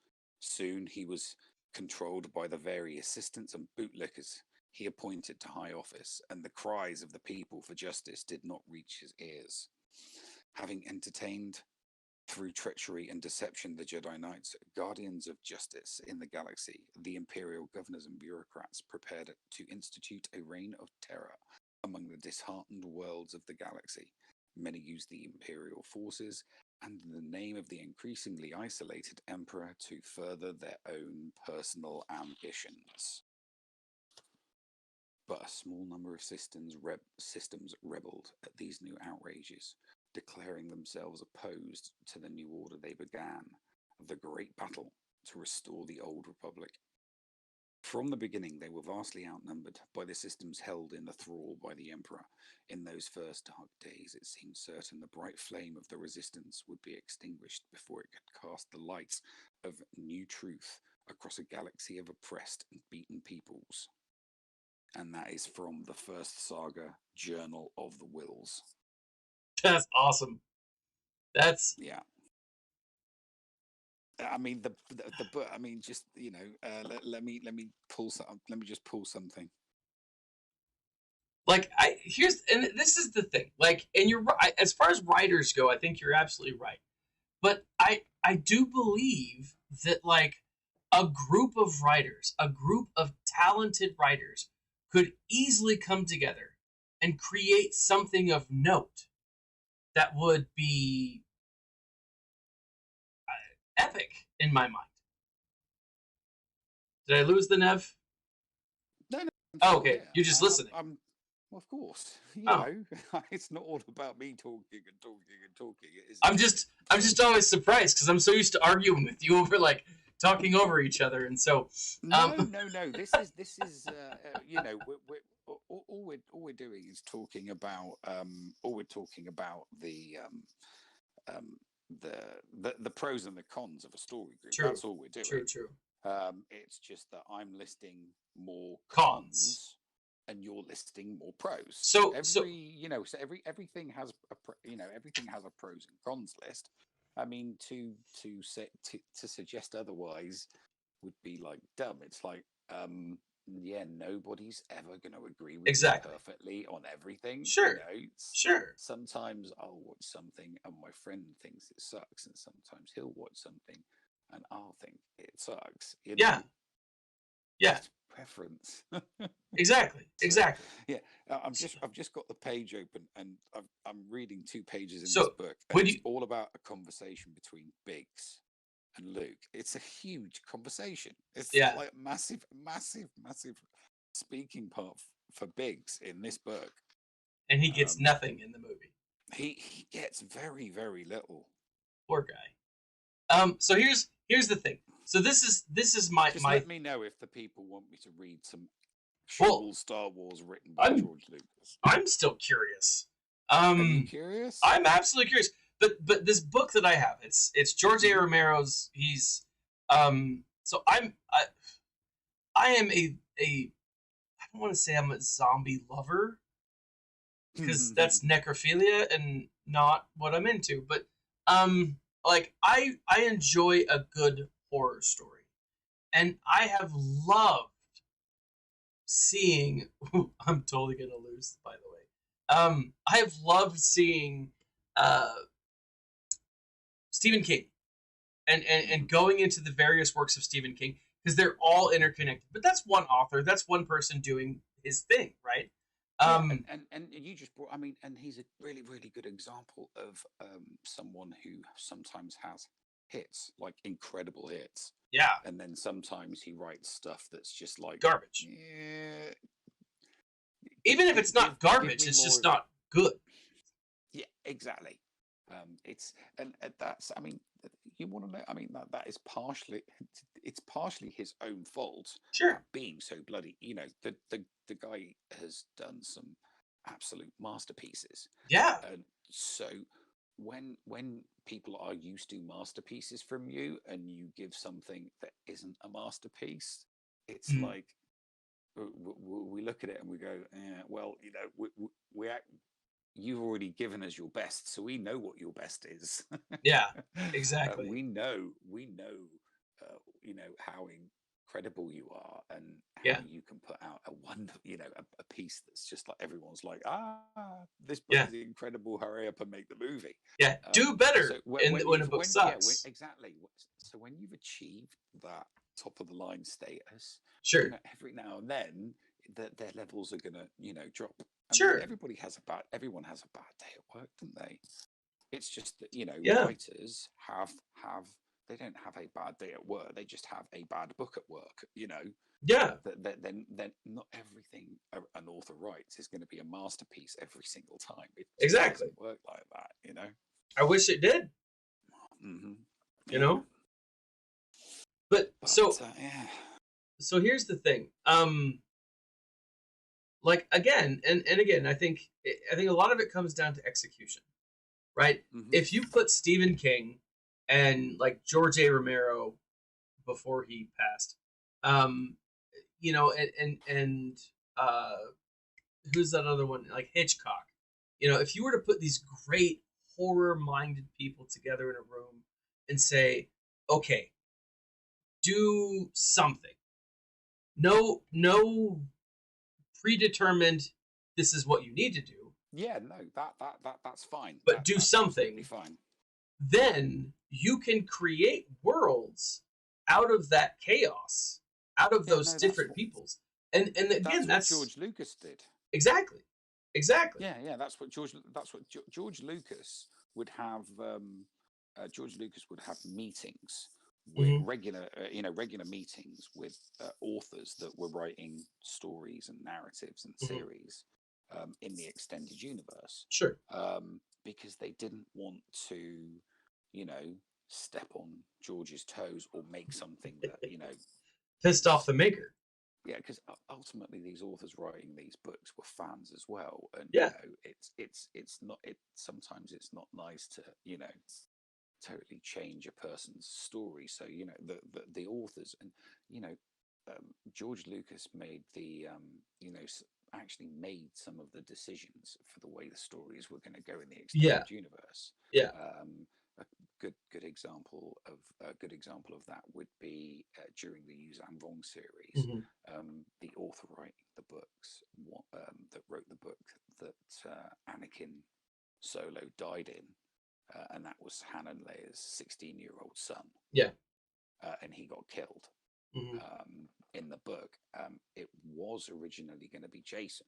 Soon he was controlled by the very assistants and bootlickers he appointed to high office, and the cries of the people for justice did not reach his ears. Having entertained through treachery and deception the Jedi Knights, guardians of justice in the galaxy, the Imperial governors and bureaucrats prepared to institute a reign of terror among the disheartened worlds of the galaxy. Many used the Imperial forces and the name of the increasingly isolated Emperor to further their own personal ambitions. But a small number of systems rebelled at these new outrages, declaring themselves opposed to the new order they began, the great battle to restore the old republic. From the beginning, they were vastly outnumbered by the systems held in the thrall by the Emperor. In those first dark days, it seemed certain the bright flame of the resistance would be extinguished before it could cast the light of new truth across a galaxy of oppressed and beaten peoples. And that is from the first saga, Journal of the Wills. That's awesome. That's yeah. I mean the book. I mean, just let me pull some. Let me just pull something. Like and this is the thing. Like, and you're right. As far as writers go, I think you're absolutely right. But I do believe that like a group of writers, a group of talented writers, could easily come together and create something of note that would be epic in my mind. Did I lose the Nev? No. Oh, okay. You're just listening. Well, of course. You know, it's not all about me talking and talking and talking. I'm just always surprised because I'm so used to arguing with you over like talking over each other, and so No, no, no. This is you know all we're doing is talking about all we're talking about um, the pros and the cons of a story group. true, That's all we're doing. true. It's just that I'm listing more Cons. cons and you're listing more pros. So Everything has everything has a pros and cons list. I mean, to suggest otherwise would be like dumb. It's like, yeah, nobody's ever going to agree with exactly. you perfectly on everything. Sure, sure. Sometimes I'll watch something and my friend thinks it sucks, and sometimes he'll watch something and I'll think it sucks. Yeah, yeah. It's preference. Exactly, So, exactly. yeah, I've just got the page open and I'm reading 2 pages in this So, book. when And it's you- all about a conversation between Biggs and Luke. It's a huge conversation. It's Yeah. like massive speaking part for Biggs in this book. And he gets nothing in the movie. He gets very, very little. Poor guy. So here's the thing. So this is my Just let me know if the people want me to read some Well, actual Star Wars written by George Lucas. I'm still curious. Are you curious? I'm absolutely curious. But this book that I have, it's George A. Romero's. He's so I am a I don't want to say I'm a zombie lover because that's necrophilia and not what I'm into. But like I enjoy a good horror story, and I have loved seeing. I'm totally gonna lose, by the way. I have loved seeing Stephen King and going into the various works of Stephen King because they're all interconnected. But that's one author, that's one person doing his thing, right? And you just brought, I mean, and he's a really, really good example of someone who sometimes has hits, like incredible hits. Yeah. And then sometimes he writes stuff that's just like garbage. Yeah. Even if it's not garbage, it's just not good. Yeah, exactly. It's and that's, I mean, you want to know, I mean, that is partially, it's partially his own fault. Sure. Being so bloody, you know, the guy has done some absolute masterpieces. Yeah. And so when people are used to masterpieces from you and you give something that isn't a masterpiece, it's like we look at it and we go, well, you know, we act, you've already given us your best, so we know what your best is. Yeah, exactly. We know, you know, how incredible you are and how you can put out a wonderful, you know, a piece that's just like everyone's like, this book is incredible, hurry up and make the movie. Yeah, do better so when a book sucks. Exactly. So when you've achieved that top of the line status, sure, you know, every now and then their levels are gonna, you know, drop. I sure. mean, everyone has a bad day at work, don't they? It's just that, you know, writers they don't have a bad day at work. They just have a bad book at work, you know. Yeah. Then not everything an author writes is going to be a masterpiece every single time. It exactly doesn't work like that, you know. I wish it did. You know. But so yeah. So here's the thing. Like again and again, I think a lot of it comes down to execution, right? If you put Stephen King and like George A. Romero before he passed, you know, and who's that other one? Like Hitchcock. You know, if you were to put these great horror-minded people together in a room and say, okay, do something. No predetermined, this is what you need to do. Yeah, no, that's fine. But do something. Fine. Then you can create worlds out of that chaos, out of those different peoples. And again, that's what George Lucas did. Exactly. Yeah, that's what George Lucas would have. George Lucas would have meetings with regular meetings with authors that were writing stories and narratives and series in the extended universe. Sure. Because they didn't want to, you know, step on George's toes or make something that Pissed off the maker. Yeah, because ultimately these authors writing these books were fans as well, and Yeah. it's not sometimes it's not nice to totally change a person's story. So the authors and George Lucas made actually made some of the decisions for the way the stories were going to go in the extended universe. Yeah. A good example of that would be during the Yu Zhang Vong series. The author writing the books that wrote the book that Anakin Solo died in, and that was Han and Leia's 16-year-old son. Yeah. And he got killed. In the book, it was originally going to be Jason.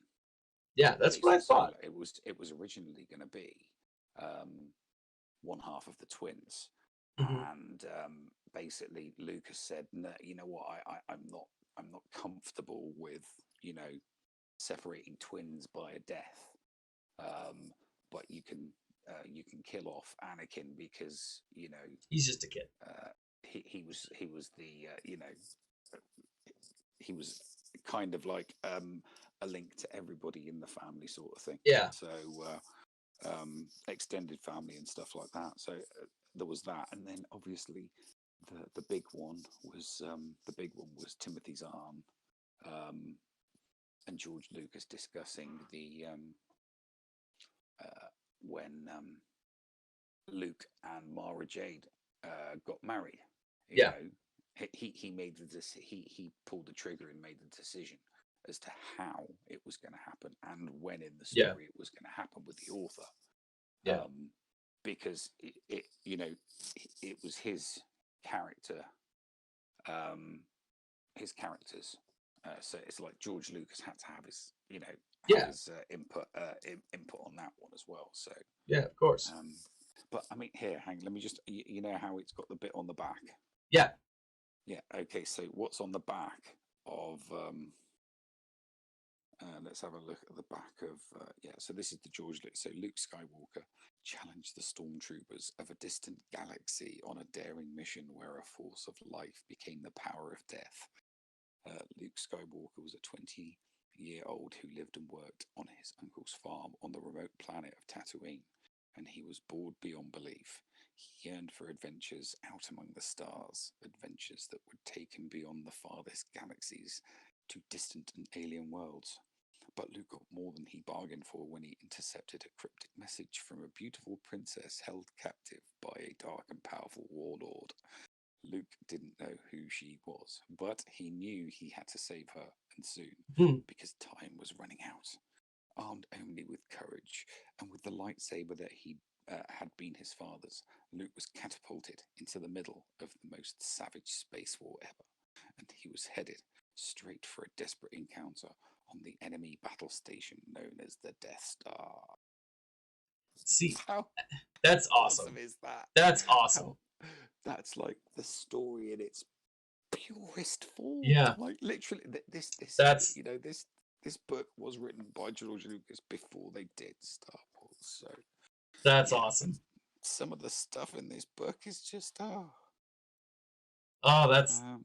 Yeah, that's what I thought. It was originally going to be one half of the twins, and basically Lucas said, "No, you know what? I'm not comfortable with separating twins by a death. But you can kill off Anakin because he's just a kid. He was the he was kind of like a link to everybody in the family sort of thing. Yeah. So extended family and stuff like that. So there was that, and then obviously the big one was Timothy Zahn, and George Lucas discussing the when Luke and Mara Jade got married. You know, he made he pulled the trigger and made the decision as to how it was going to happen and when in the story it was going to happen with the author. Because it was his character, his characters. So it's like George Lucas had to have his his input on that one as well. So yeah, of course. But I mean, hang on, let me just, you know how it's got the bit on the back? Yeah. Yeah, okay, so what's on the back of, let's have a look at the back of, so this is the George Lucas. So Luke Skywalker challenged the stormtroopers of a distant galaxy on a daring mission where a force of life became the power of death. Luke Skywalker was a 20-year-old who lived and worked on his uncle's farm on the remote planet of Tatooine, and he was bored beyond belief. He yearned for adventures out among the stars, adventures that would take him beyond the farthest galaxies to distant and alien worlds. But Luke got more than he bargained for when he intercepted a cryptic message from a beautiful princess held captive by a dark and powerful warlord. Luke didn't know who she was, but he knew he had to save her, and soon, because time was running out. Armed only with courage and with the lightsaber that he had been his father's, Luke was catapulted into the middle of the most savage space war ever, and he was headed straight for a desperate encounter on the enemy battle station known as the Death Star. See, how that's awesome. Is that? That's awesome. That's like the story in its purest form. Yeah, like literally, this book was written by George Lucas before they did Star Wars. So that's awesome. Some of the stuff in this book is just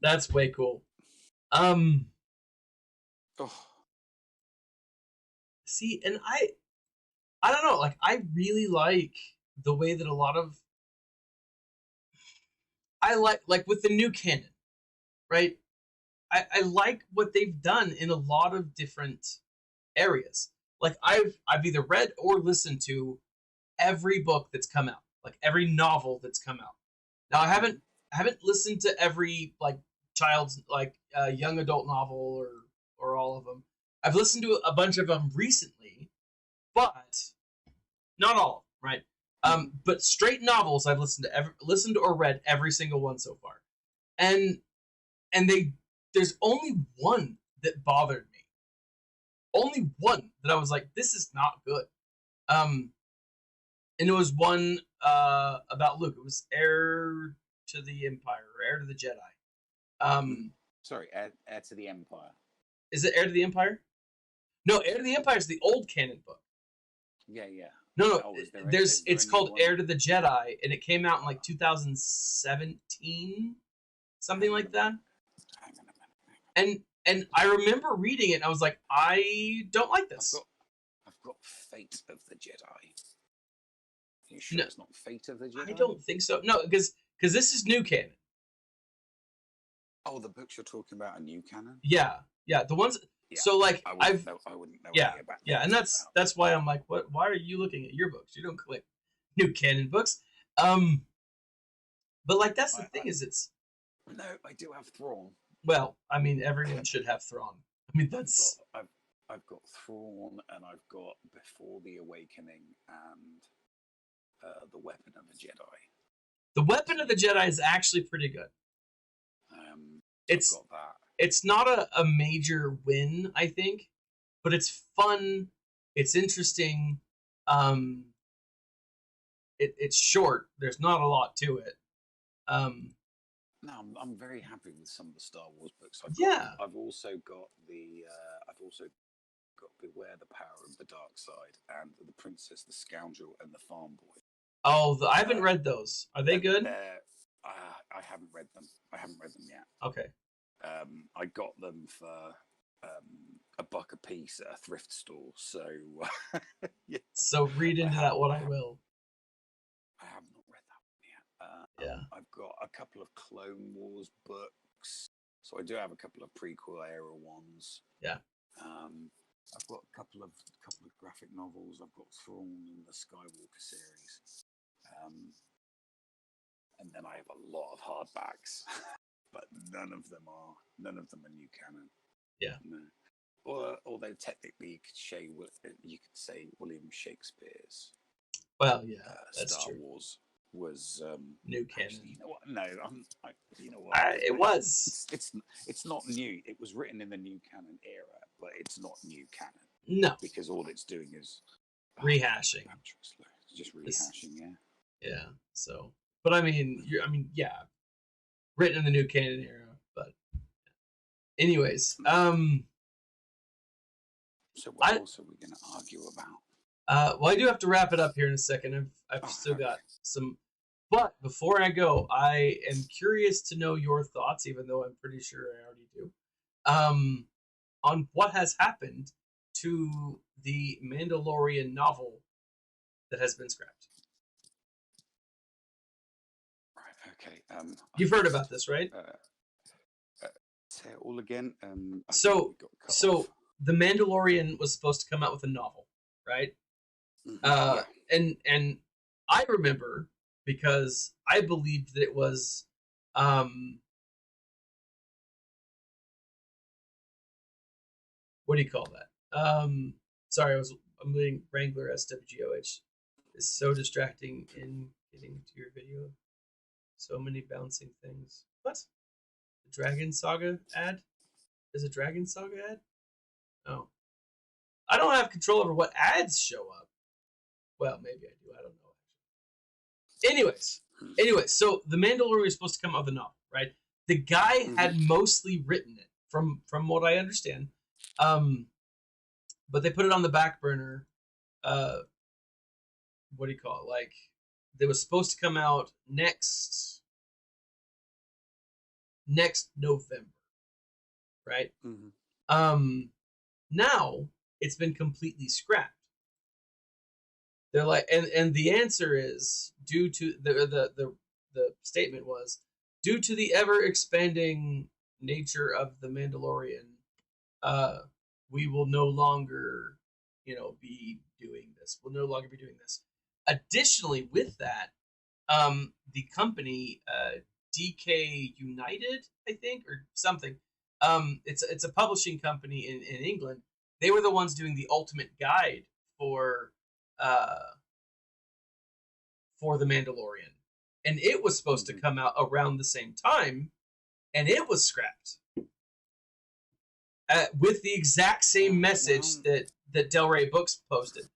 that's way cool. See, and I don't know, like I really like the way that a lot of I like with the new canon, right? I like what they've done in a lot of different areas. Like I've either read or listened to every book that's come out, like every novel that's come out. Now I haven't listened to every like child's like young adult novel or all of them. I've listened to a bunch of them recently, but not all, right? But straight novels I've listened or read every single one so far, and there's only one that bothered me. Only one that I was like, this is not good. And it was one about Luke. It was Heir to the Empire, or Heir to the Jedi. Sorry, Heir to the Empire. Is it Heir to the Empire? No, Heir to the Empire is the old canon book. Yeah. No, Oh, is there it's a new called one? Heir to the Jedi, and it came out in like 2017, something like that. Hang on a minute. And I remember reading it, and I was like, I don't like I've this. got Fate of the Jedi. Are you sure No, it's not Fate of the Jedi? I don't think so. No, because this is new canon. Oh, the books you're talking about are new canon? Yeah, the ones. Yeah. So like I I've wouldn't know yeah anything about and anything that's why I'm like, what? Why are you looking at your books? You don't collect new canon books. But like that's the thing is it's no, I do have Thrawn. well, I mean everyone should have Thrawn. I mean that's I've got Thrawn, and I've got Before the Awakening, and the Weapon of the Jedi. the Weapon of the Jedi is actually pretty good. I've got that. It's not a major win, I think, but it's fun. It's interesting. It's short. There's not a lot to it. No, I'm very happy with some of the Star Wars books. I've also got Beware the Power of the Dark Side, and The Princess, the Scoundrel, and the Farm Boy. Oh, I haven't read those. Are they good? I haven't read them. I haven't read them yet. Okay. I got them for $1 a piece at a thrift store. So yeah. So read into that what I will. I have not read that one yet. Yeah. I've got a couple of Clone Wars books. So I do have a couple of prequel era ones. Yeah. I've got a couple of graphic novels. I've got Thrawn in the Skywalker series. And then I have a lot of hardbacks, but none of them are new canon. Yeah. No. Although technically you could say William Shakespeare's. Well, yeah, that's Star true. Wars was new canon. Actually, you know what? No, you know what? It was. It's not new. It was written in the new canon era, but it's not new canon. No, because all it's doing is rehashing. It's just rehashing, yeah. Yeah. So, but I mean, yeah, written in the new canon era. But, anyways, So what else are we going to argue about? Well, I do have to wrap it up here in a second. I've still got some. But before I go, I am curious to know your thoughts, even though I'm pretty sure I already do, on what has happened to the Mandalorian novel that has been scrapped. Right. Okay. You've heard about this, right? Say it all again. So the Mandalorian was supposed to come out with a novel, right? Yeah. And I remember because I believed that it was what do you call that? Sorry, I'm reading Wrangler SWGOH. It's so distracting in getting to your video. So many bouncing things. What? The Dragon Saga ad? Is a Dragon Saga ad? No. I don't have control over what ads show up. Well, maybe I do. I don't know. Anyways, so The Mandalorian is supposed to come out of the novel, right? The guy had mostly written it, from what I understand. But they put it on the back burner. What do you call it? Like, it was supposed to come out next November, right? Now it's been completely scrapped. They're like, and the answer is due to the statement was due to the ever expanding nature of the Mandalorian, we will no longer, be doing this. We'll no longer be doing this. Additionally, with that, the company DK United, I think, or something. It's a publishing company in England. They were the ones doing the ultimate guide for the Mandalorian, and it was supposed to come out around the same time, and it was scrapped with the exact same message that Del Rey Books posted.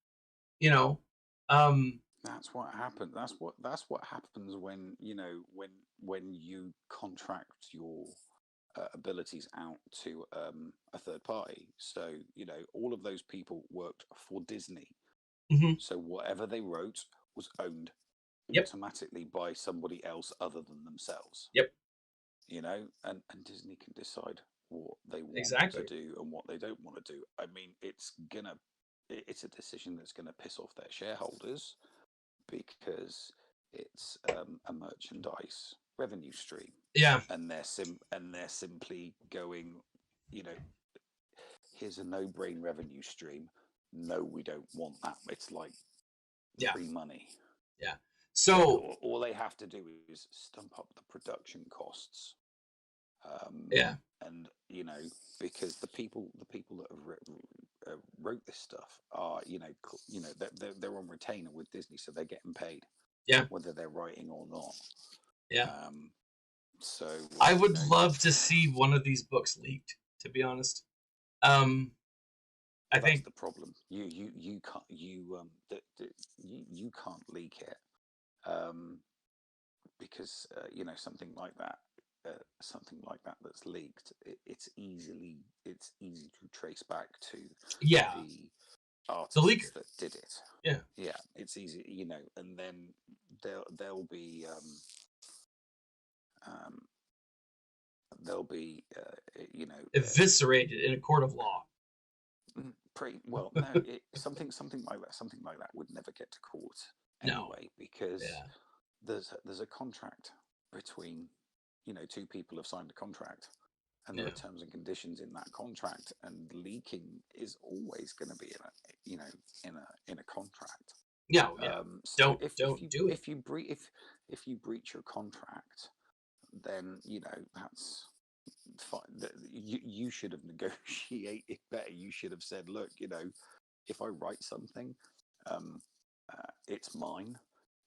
That's what happened. That's what happens when when you contract your abilities out to a third party. So all of those people worked for Disney. Mhm. So whatever they wrote was owned Yep. automatically by somebody else other than themselves. Yep. You know, and Disney can decide what they want to Exactly. do and what they don't want to do. I mean, it's a decision that's gonna piss off their shareholders because it's a merchandise revenue stream, Yeah. and they're simply going, you know, here's a no-brain revenue stream. No, we don't want that. It's like Yeah. free money. Yeah. So All they have to do is stump up the production costs. yeah. And you know, because the people that have wrote this stuff are, they're on retainer with Disney, so they're getting paid, Yeah. whether they're writing or not. Yeah. So I you would know, love to see one of these books leaked, to be honest. I that's think the problem. You can't you can't leak it, because something like that that's leaked, it's easy to trace back to yeah, the the leaker. artists that did it. Yeah. Yeah, it's easy, and then they'll be um, they'll be Eviscerated in a court of law. pretty well. No, something like that would never get to court No. anyway, because Yeah. there's a contract between, two people have signed a contract, and there Yeah. are terms and conditions in that contract, and leaking is always going to be in a contract. Yeah. Yeah. So Don't do it. if you breach your contract, then that's fine. You should have negotiated better. You should have said, look, if I write something, it's mine,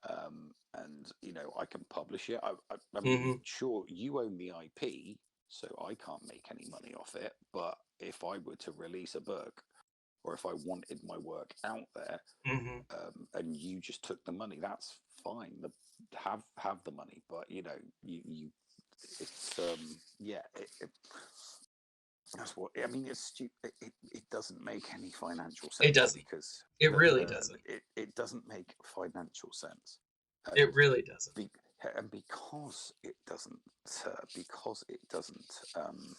and I can publish it. I mean, Hmm. sure, you own the IP, so I can't make any money off it. But if I were to release a book, or if I wanted my work out there, Hmm. and you just took the money, that's fine. Have the money, but you it's that's what I mean. It's stupid. It doesn't make any financial It sense, doesn't. because It really doesn't. it doesn't make financial sense. It And really doesn't. and because it doesn't um,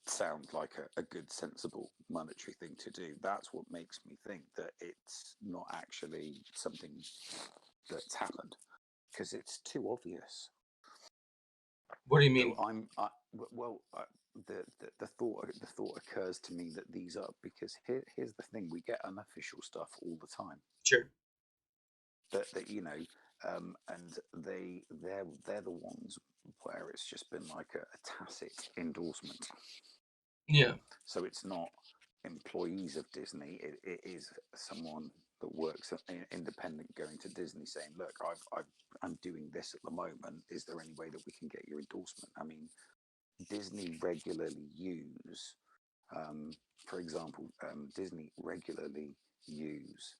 sound like a good, sensible monetary thing to do. That's what makes me think that it's not actually something that's happened, because it's too obvious. What do you So mean? the thought occurs to me that these are, because here's the thing: we get unofficial stuff all the time. Sure. And they're the ones where it's just been like a tacit endorsement. Yeah. So it's not employees of Disney; it is someone that works independent going to Disney saying, "Look, I'm doing this at the moment. Is there any way that we can get your endorsement?" I mean, Disney regularly use, for example, Disney regularly use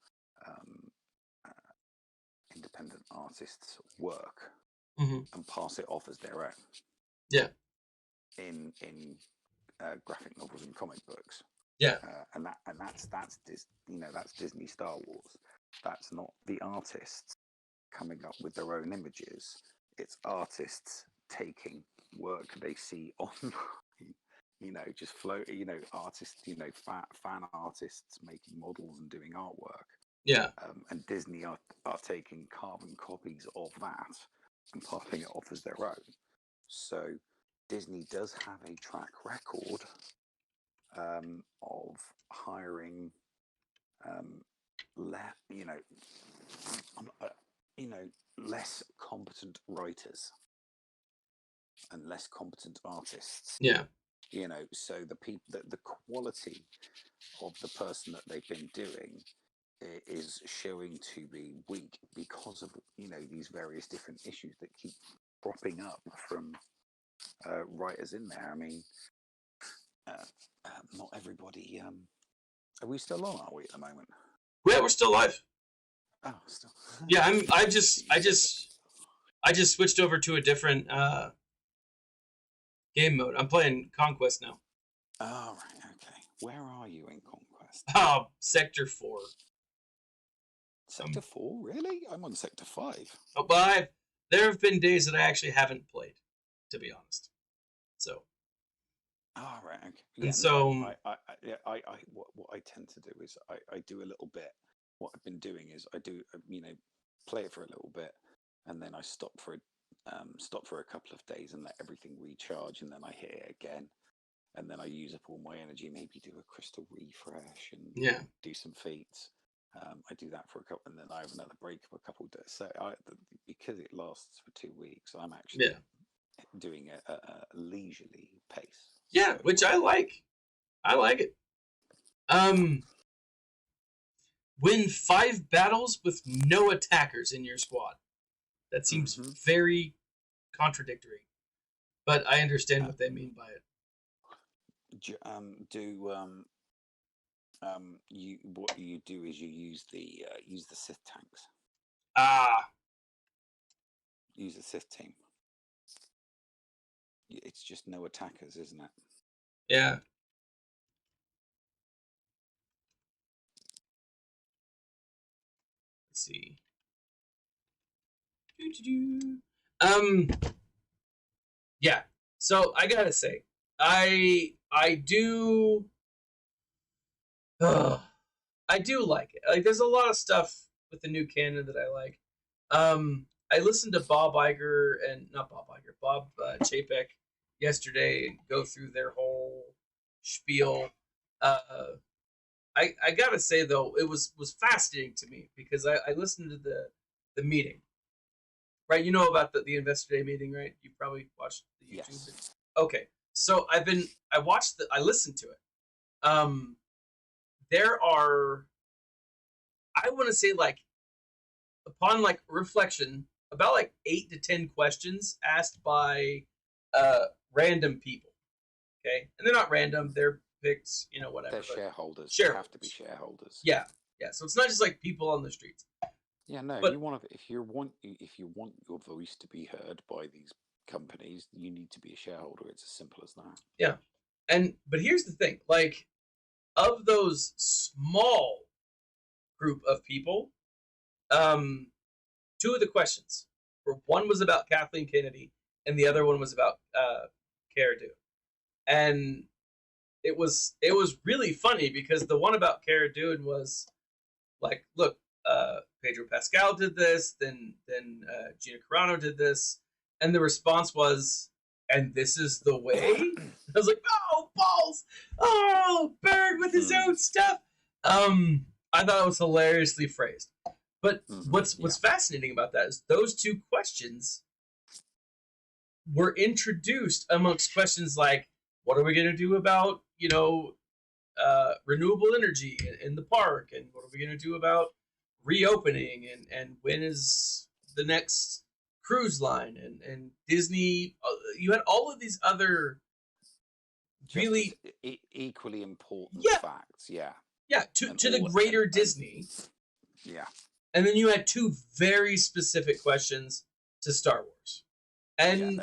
independent artists' work Hmm. and pass it off as their own Yeah. in graphic novels and comic books. Yeah. That's Disney Star Wars. That's not the artists coming up with their own images. It's artists taking work they see online. Just float. Artists. Fan artists making models and doing artwork. Yeah. And Disney are taking carbon copies of that and passing it off as their own. So Disney does have a track record of hiring less competent writers and less competent artists. Yeah. So the quality of the person that they've been doing is showing to be weak, because of these various different issues that keep cropping up from writers in there. I mean, not everybody. Are we still on? Are we at the moment? Yeah, we're still live. Oh, still. Yeah, I just switched over to a different game mode. I'm playing Conquest now. Oh, right, okay. Where are you in Conquest? Oh, Sector 4. Sector 4? Really? I'm on Sector 5. Oh, but there have been days that I actually haven't played, to be honest. So. Oh, right. Okay. And Yeah. so. What I tend to do is I do a little bit. What I've been doing is I do, play it for a little bit, and then I stop for a couple of days and let everything recharge, and then I hit it again, and then I use up all my energy. Maybe do a crystal refresh and Yeah. do some feats. I do that for a couple, and then I have another break of a couple of days. So because it lasts for 2 weeks, I'm actually doing a leisurely pace. Yeah, So, which I like. I like it. Win 5 battles with no attackers in your squad. That seems very contradictory, but I understand what they mean by it. What you do is you use the Sith tanks. Use the Sith team. It's just no attackers, isn't it? Yeah. Let's see. Yeah. So I gotta say, I do. I do like it. Like, there's a lot of stuff with the new canon that I like. I listened to Bob Chapek yesterday go through their whole spiel. I gotta say though, it was fascinating to me because I listened to the meeting. Right, you know about the Investor Day meeting, right? You probably watched the YouTube. Yes. Okay, so I listened to it. There are, I want to say, like, upon like reflection, about like 8 to 10 questions asked by random people. Okay, and they're not random; they're picked, whatever. They're shareholders. Shareholders. They have to be shareholders. Yeah. So it's not just like people on the streets. Yeah, no. But if you want your voice to be heard by these companies, you need to be a shareholder. It's as simple as that. yeah, but here's the thing: like, of those small group of people, 2 of the questions, one was about Kathleen Kennedy, and the other one was about Cara Dune, and it was really funny because the one about Cara Dune was like, look, Pedro Pascal did this, then Gina Carano did this, and the response was, and this is the way. I was like, oh, balls! Oh, Bird with his own stuff. I thought it was hilariously phrased. But what's fascinating about that is those 2 questions were introduced amongst questions like, what are we going to do about, renewable energy in the park, and what are we going to do about reopening, and when is the next cruise line, and Disney. You had all of these other really equally important facts. Yeah to the greater Disney. Yeah. And then you had 2 very specific questions to Star Wars, and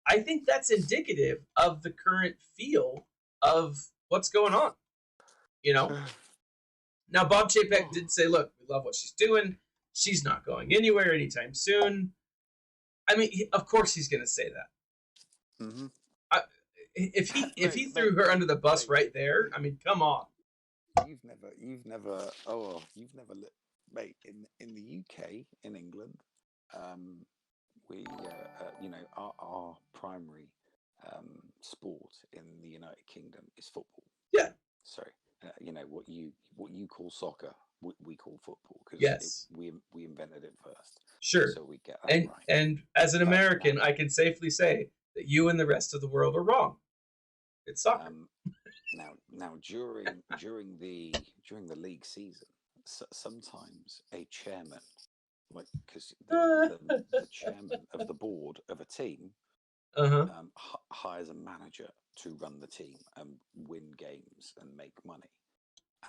I think that's indicative of the current feel of what's going on. Now, Bob Chapek did say, look, we love what she's doing. She's not going anywhere anytime soon. I mean, of course he's going to say that. Mm-hmm. If he threw her under the bus right there, I mean, come on. You've never mate, in the UK, in England, we, our primary sport in the United Kingdom is football. Yeah. Sorry. What you call soccer, we call football because we invented it first. Sure. So we get that right. And as an American, I can safely say that you and the rest of the world are wrong. It's soccer. Now during the league season, sometimes a chairman, like, because the chairman of the board of a team hires a manager to run the team and win games and make money.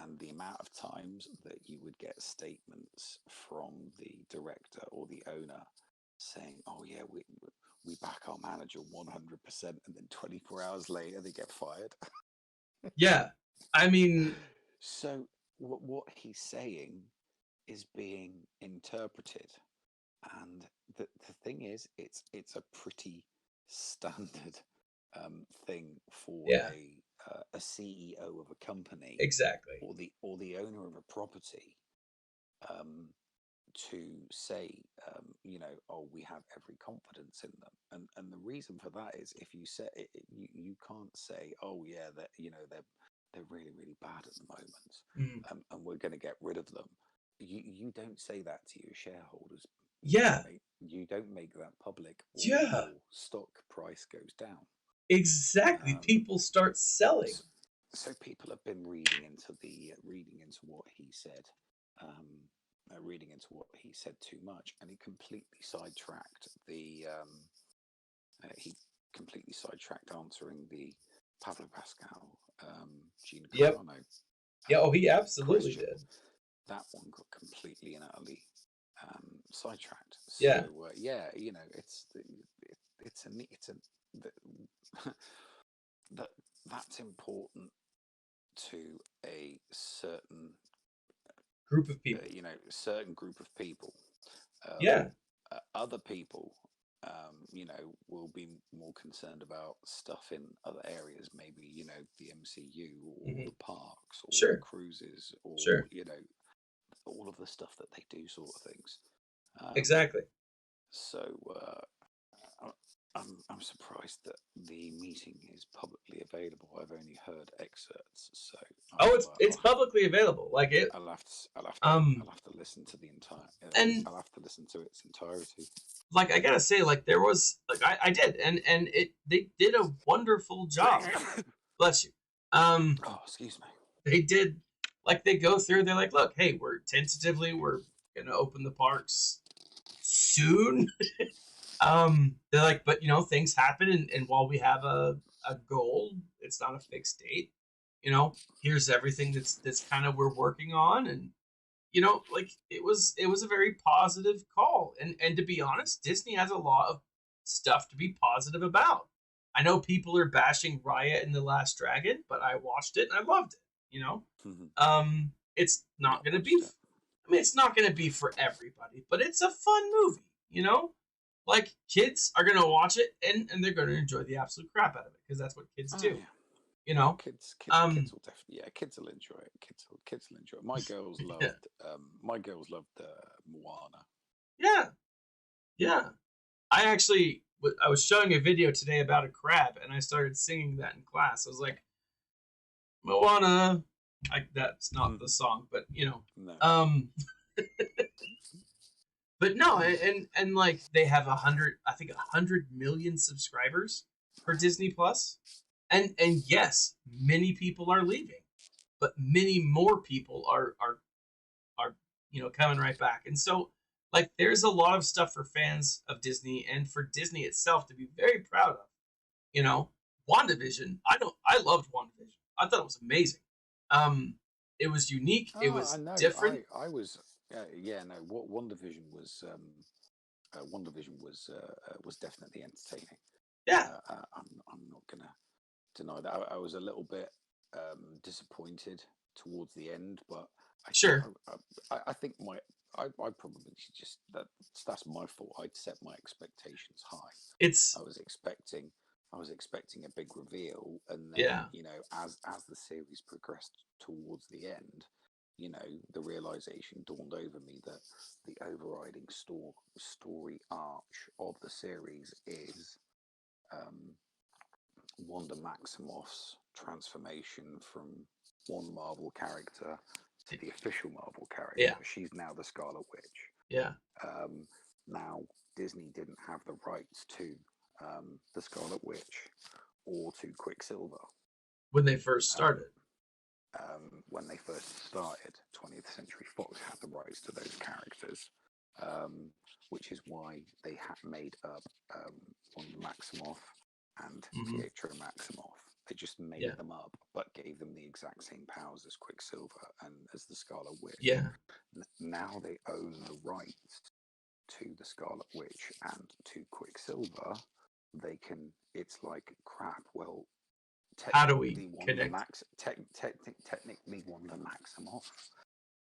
And the amount of times that you would get statements from the director or the owner saying, "Oh yeah, we back our manager 100%," and then 24 hours later they get fired. Yeah, I mean, So what he's saying is being interpreted, and the thing is, it's a pretty standard thing for yeah, a CEO of a company exactly. or the owner of a property um, to say, oh, we have every confidence in them, and the reason for that is if you say you can't say, oh yeah, that they're really really bad at the moment, Mm. and we're going to get rid of them. You don't say that to your shareholders. Yeah, You don't make that public, yeah, or stock price goes down. exactly. Um, People start selling. so, so people have been reading into what he said, reading into what he said too much, and he completely sidetracked answering the Pablo Pascal, Gina Yep. Carano Yeah. Oh, he absolutely question. did. That one got completely and utterly sidetracked. So Yeah. yeah, it's a that that's important to a certain Group of people. certain group of people. Yeah. Other people, will be more concerned about stuff in other areas, maybe the MCU or Hmm. the parks or the Sure. cruises or Sure. all of the stuff that they do, sort of things. Um, Exactly. so I'm surprised that the meeting is publicly available. I've only heard excerpts, so Oh, it's publicly available. Like it. I'll Um. have to listen to the entire. And I'll have to listen to its entirety. like I gotta say, like there was like I did, and they did a wonderful job. Bless you. Oh, excuse me. They did like they go through. They're like, look, hey, we're gonna open the parks soon. They're like, but things happen, and while we have a goal, it's not a fixed date. Here's everything that's kind of we're working on, and like it was a very positive call, and to be honest, Disney has a lot of stuff to be positive about. I know people are bashing Raya and the Last Dragon, but I watched it and I loved it. It's not Not gonna be. watched it. I mean, it's not gonna be for everybody, but it's a fun movie. Like kids are gonna watch it and they're gonna enjoy the absolute crap out of it because that's what kids Oh do. yeah. You Yeah, know. kids Um. will definitely. Yeah, kids will enjoy it. Kids will enjoy it. Yeah. My girls loved Moana. Yeah. Yeah. I was showing a video today about a crab, and I started singing that in class. I was like, Moana. That's not the song, but No. Um, but no, and like they have 100, I think 100 million subscribers for Disney Plus, and yes, many people are leaving, but many more people are coming right back, and so like there's a lot of stuff for fans of Disney and for Disney itself to be very proud of. You know, WandaVision. I loved WandaVision. I thought it was amazing. Um, it was unique. It Oh, I was know. different. I was. Yeah. No. What One Division was definitely entertaining. Yeah, I'm not gonna deny that. I was a little bit disappointed towards the end, but I think sure. I think I probably just that's my fault. I'd set my expectations high. It's I was expecting I was expecting a big reveal, and then yeah, as the series progressed towards the end, the realization dawned over me that the overriding story arch of the series is um, Wanda Maximoff's transformation from one Marvel character to the official Marvel character. yeah, She's now the Scarlet Witch. yeah. Um, Now, Disney didn't have the rights to the Scarlet Witch or to Quicksilver When they first um, started. when they first started. 20th Century Fox had the rights to those characters, um, which is why they had made up Wanda Maximoff and Hmm. Pietro Maximoff. They just Yeah, made them up, but gave them the exact same powers as Quicksilver and as the Scarlet Witch. yeah, Now they own the rights to the Scarlet Witch and to Quicksilver. They can. It's like crap. Well, How do we technically Wanda connect? technically Wanda Maximoff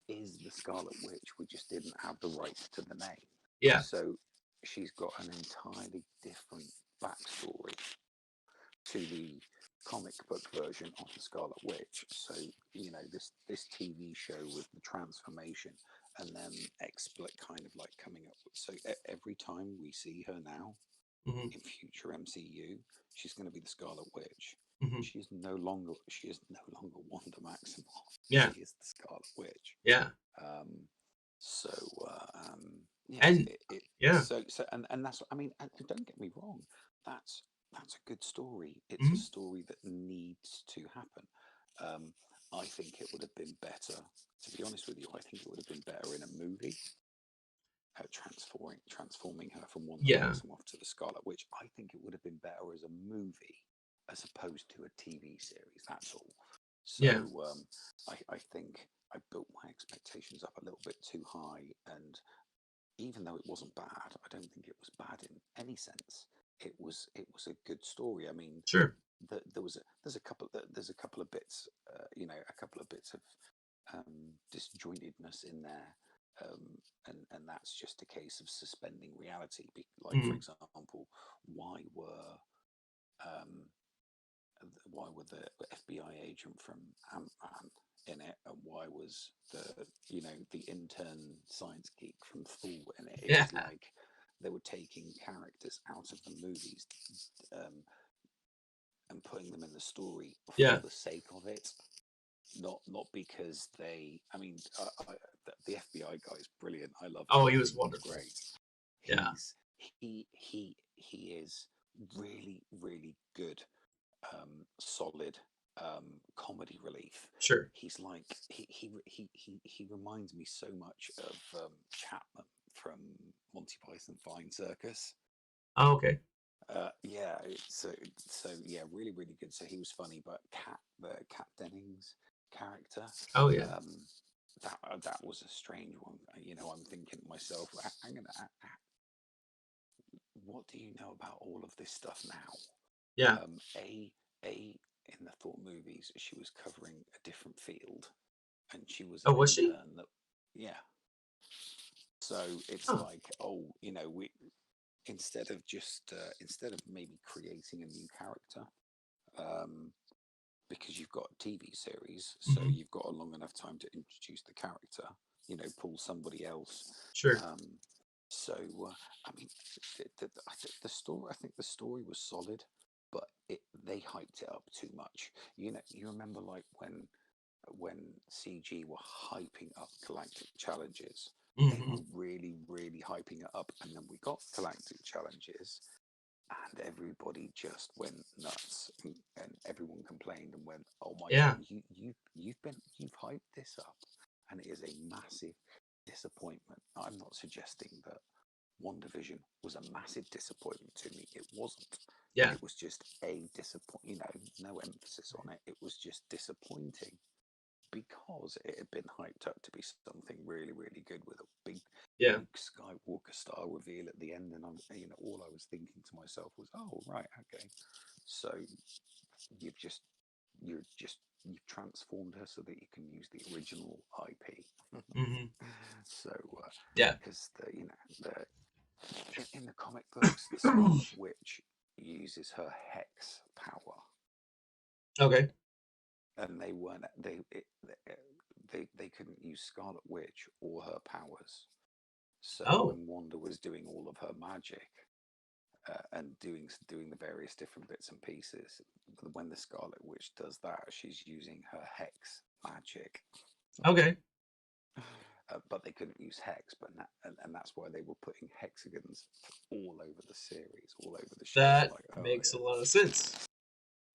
is the Scarlet Witch. We just didn't have the rights to the name. Yeah. So she's got an entirely different backstory to the comic book version of the Scarlet Witch. So this TV show with the transformation and then kind of like coming up with. So every time we see her now Mm-hmm. in future MCU, she's going to be the Scarlet Witch. Mm-hmm. She is no longer Wanda Maximoff. Yeah. She is the Scarlet Witch. Yeah. So yes, And yeah. So and that's, I mean, and don't get me wrong, that's a good story. It's Mm-hmm. a story that needs to happen. I think it would have been better, to be honest with you. I think it would have been better in a movie, transforming her from Wanda Yeah. Maximoff to the Scarlet Witch. I think it would have been better as a movie as opposed to a TV series. That's all. So Yeah. I think I built my expectations up a little bit too high, and even though it wasn't bad, I don't think it was bad in any sense. It was a good story. I mean, Sure. there's a couple of bits, a couple of bits of disjointedness in there, and that's just a case of suspending reality. Like, for Mm-hmm. example, why were the FBI agent from Ant-Man in it, and why was the intern science geek from Thor in it? It Yeah. was like they were taking characters out of the movies and putting them in the story Yeah. for the sake of it, not because they. I mean, the FBI guy is brilliant. I love him. Oh, he was He's wonderful. great. Yeah. He is really, really good, solid comedy relief. Sure. He's like he reminds me so much of Chapman from Monty Python Flying Circus. Oh, okay. Yeah, so yeah, really, really good. So he was funny, but the Kat Dennings character, Oh yeah. that was a strange one. I'm thinking to myself, hang on, what do you know about all of this stuff now? Yeah. In the Thor movies, she was covering a different field, and she was Oh, an was she? intern. Yeah. So it's Oh. like, we instead of maybe creating a new character, because you've got a TV series, so Mm-hmm. you've got a long enough time to introduce the character. Pull somebody else. Sure. So I mean, the story. I think the story was solid, but they hyped it up too much. You remember like when CG were hyping up Galactic Challenges. They Mm-hmm. were really, really hyping it up, and then we got Galactic Challenges, and everybody just went nuts, and everyone complained and went, "Oh my Yeah. god, you've hyped this up," and it is a massive disappointment. I'm not suggesting that WandaVision was a massive disappointment to me. It wasn't. Yeah. It was just a disappoint. No emphasis on it. It was just disappointing because it had been hyped up to be something really, really good with a big Yeah. Luke Skywalker style reveal at the end, and all I was thinking to myself was, "Oh, right, okay." So you've transformed her so that you can use the original IP. Mm-hmm. So Yeah. because in the comic books, the Scarlet Witch uses her hex power, Okay. and they couldn't use Scarlet Witch or her powers. So Oh. when Wanda was doing all of her magic, and doing the various different bits and pieces, when the Scarlet Witch does that, she's using her hex magic. Okay. But they couldn't use hex, and that's why they were putting hexagons all over the series, all over the show. That Like, makes yeah. a lot of sense.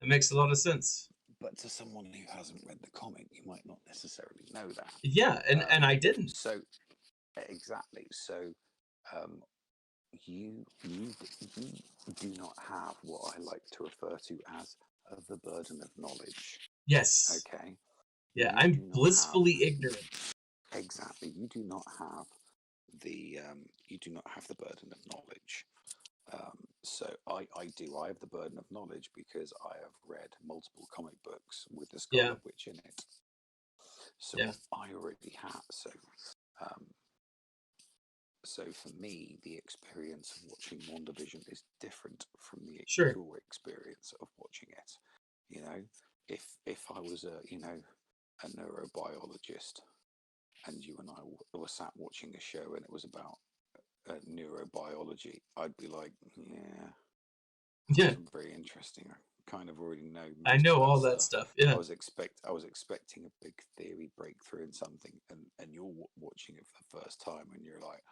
It makes a lot of sense. But to someone who hasn't read the comic, you might not necessarily know that. Yeah, and I didn't. So exactly. So you do not have what I like to refer to as the burden of knowledge. Yes. Okay. Yeah, You I'm do not blissfully ignorant. Exactly. You do not have the burden of knowledge. So I do. I have the burden of knowledge because I have read multiple comic books with the Yeah. Scarlet Witch in it. So Yeah. I already have. Um, so for me, the experience of watching WandaVision is different from Sure. your experience of watching it. You know, if I was a neurobiologist and you and I were sat watching a show and it was about neurobiology, I'd be like, yeah, Yeah. wasn't very interesting. I kind of already know I most know of that all that stuff. stuff. Yeah. I was expecting a big theory breakthrough in something, and you're watching it for the first time, and you're like,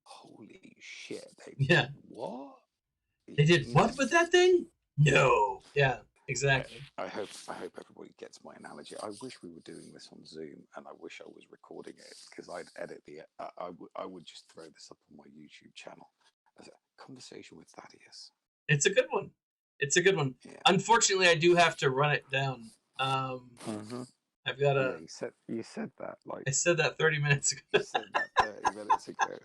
holy shit, they Yeah. did what? They did You know, what with that thing? No. Yeah. I, Exactly. I hope everybody gets my analogy. I wish we were doing this on Zoom, and I wish I was recording it because I'd edit I would just throw this up on my YouTube channel as a conversation with Thaddeus. It's a good one. It's a good one. Yeah. Unfortunately, I do have to run it down. I've got Yeah, a. you said that like I said that 30 minutes ago. you said that 30 minutes ago.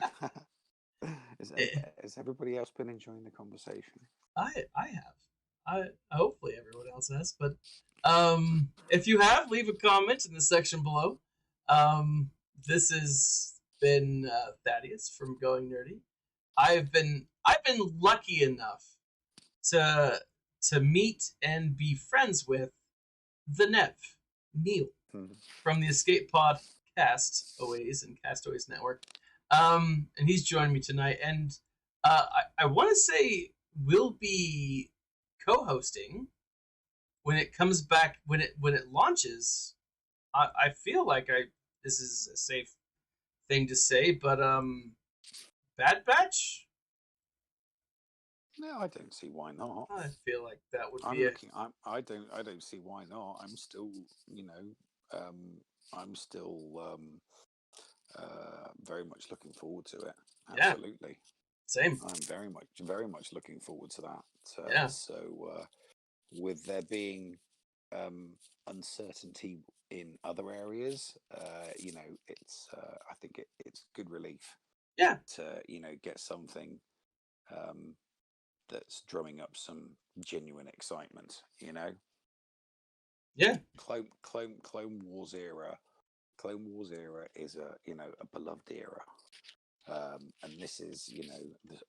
Eh, Has everybody else been enjoying the conversation? I have. I hopefully everyone else has, but if you have, leave a comment in the section below. This has been Thaddeus from Going Nerdy. I've been lucky enough to meet and be friends with the Nev, Neil, from the Escape Pod Castaways and Castaways Network. And he's joined me tonight, and I want to say we'll be co-hosting when it comes back when it launches. I feel like this is a safe thing to say, but Bad Batch. No, I don't see why not. I feel like that would I'm be looking. I don't see why not. I'm still, I'm still very much looking forward to it. Yeah. Absolutely. Same. I'm very much looking forward to that. Yeah. So, with there being uncertainty in other areas, it's I think it's good relief. Yeah. To get something that's drumming up some genuine excitement. Yeah. Clone Wars era. Clone Wars era is a beloved era. And this is,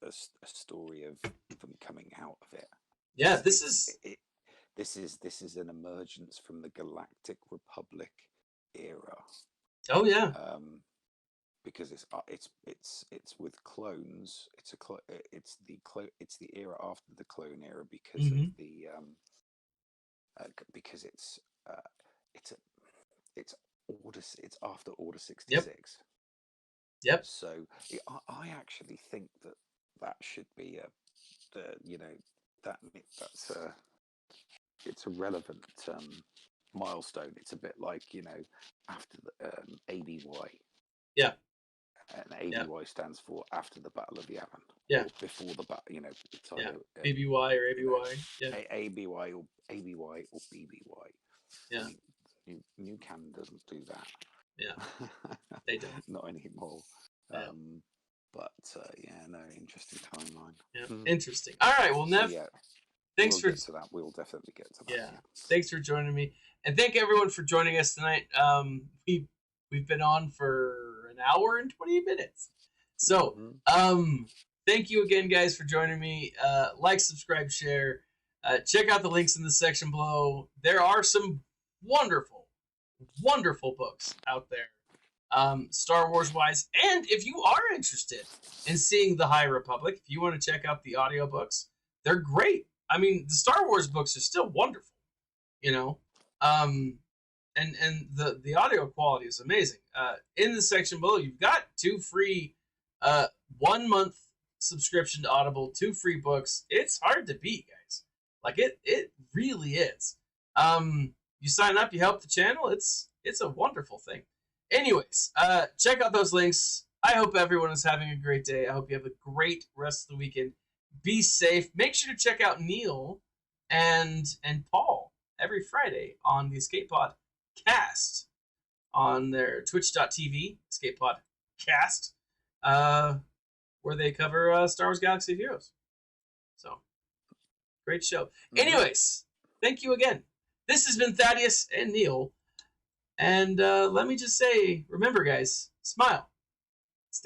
a story of them coming out of it. Yeah. This is an emergence from the Galactic Republic era. Oh yeah. Because it's with clones. It's the era after the clone era because of the because it's it's after Order 66. Yep. So I actually think that should be it's a relevant milestone. It's a bit like after the ABY. Yeah. And ABY stands for after the Battle of Yavin. Yeah. Or before the battle. It's Yeah. either BBY or ABY. Yeah. ABY or BBY. Yeah. I mean, New Canon doesn't do that. Yeah. They don't. Not anymore. Yeah. But no, interesting timeline. Yeah. Interesting. All right. Well, Nev, yeah, thanks get to that. We'll definitely get to that. Yeah. Thanks for joining me, and thank everyone for joining us tonight. We've been on for an hour and 20 minutes. So, thank you again, guys, for joining me. Like, subscribe, share. Check out the links in the section below. There are some wonderful, wonderful books out there, Star Wars wise. And if you are interested in seeing the High Republic, if you want to check out the audiobooks, they're great. I mean, the Star Wars books are still wonderful, and the audio quality is amazing. In the section below, you've got 2 free 1 month subscription to Audible, 2 free books. It's hard to beat, guys. Like it really is. You sign up, you help the channel. It's a wonderful thing. Anyways, check out those links. I hope everyone is having a great day. I hope you have a great rest of the weekend. Be safe. Make sure to check out Neil and Paul every Friday on the Escape Pod Cast on their twitch.tv Escape Pod Cast, where they cover Star Wars Galaxy of Heroes. So, great show. Anyways, thank you again. This has been Thaddeus and Neil. And let me just say, remember, guys, smile.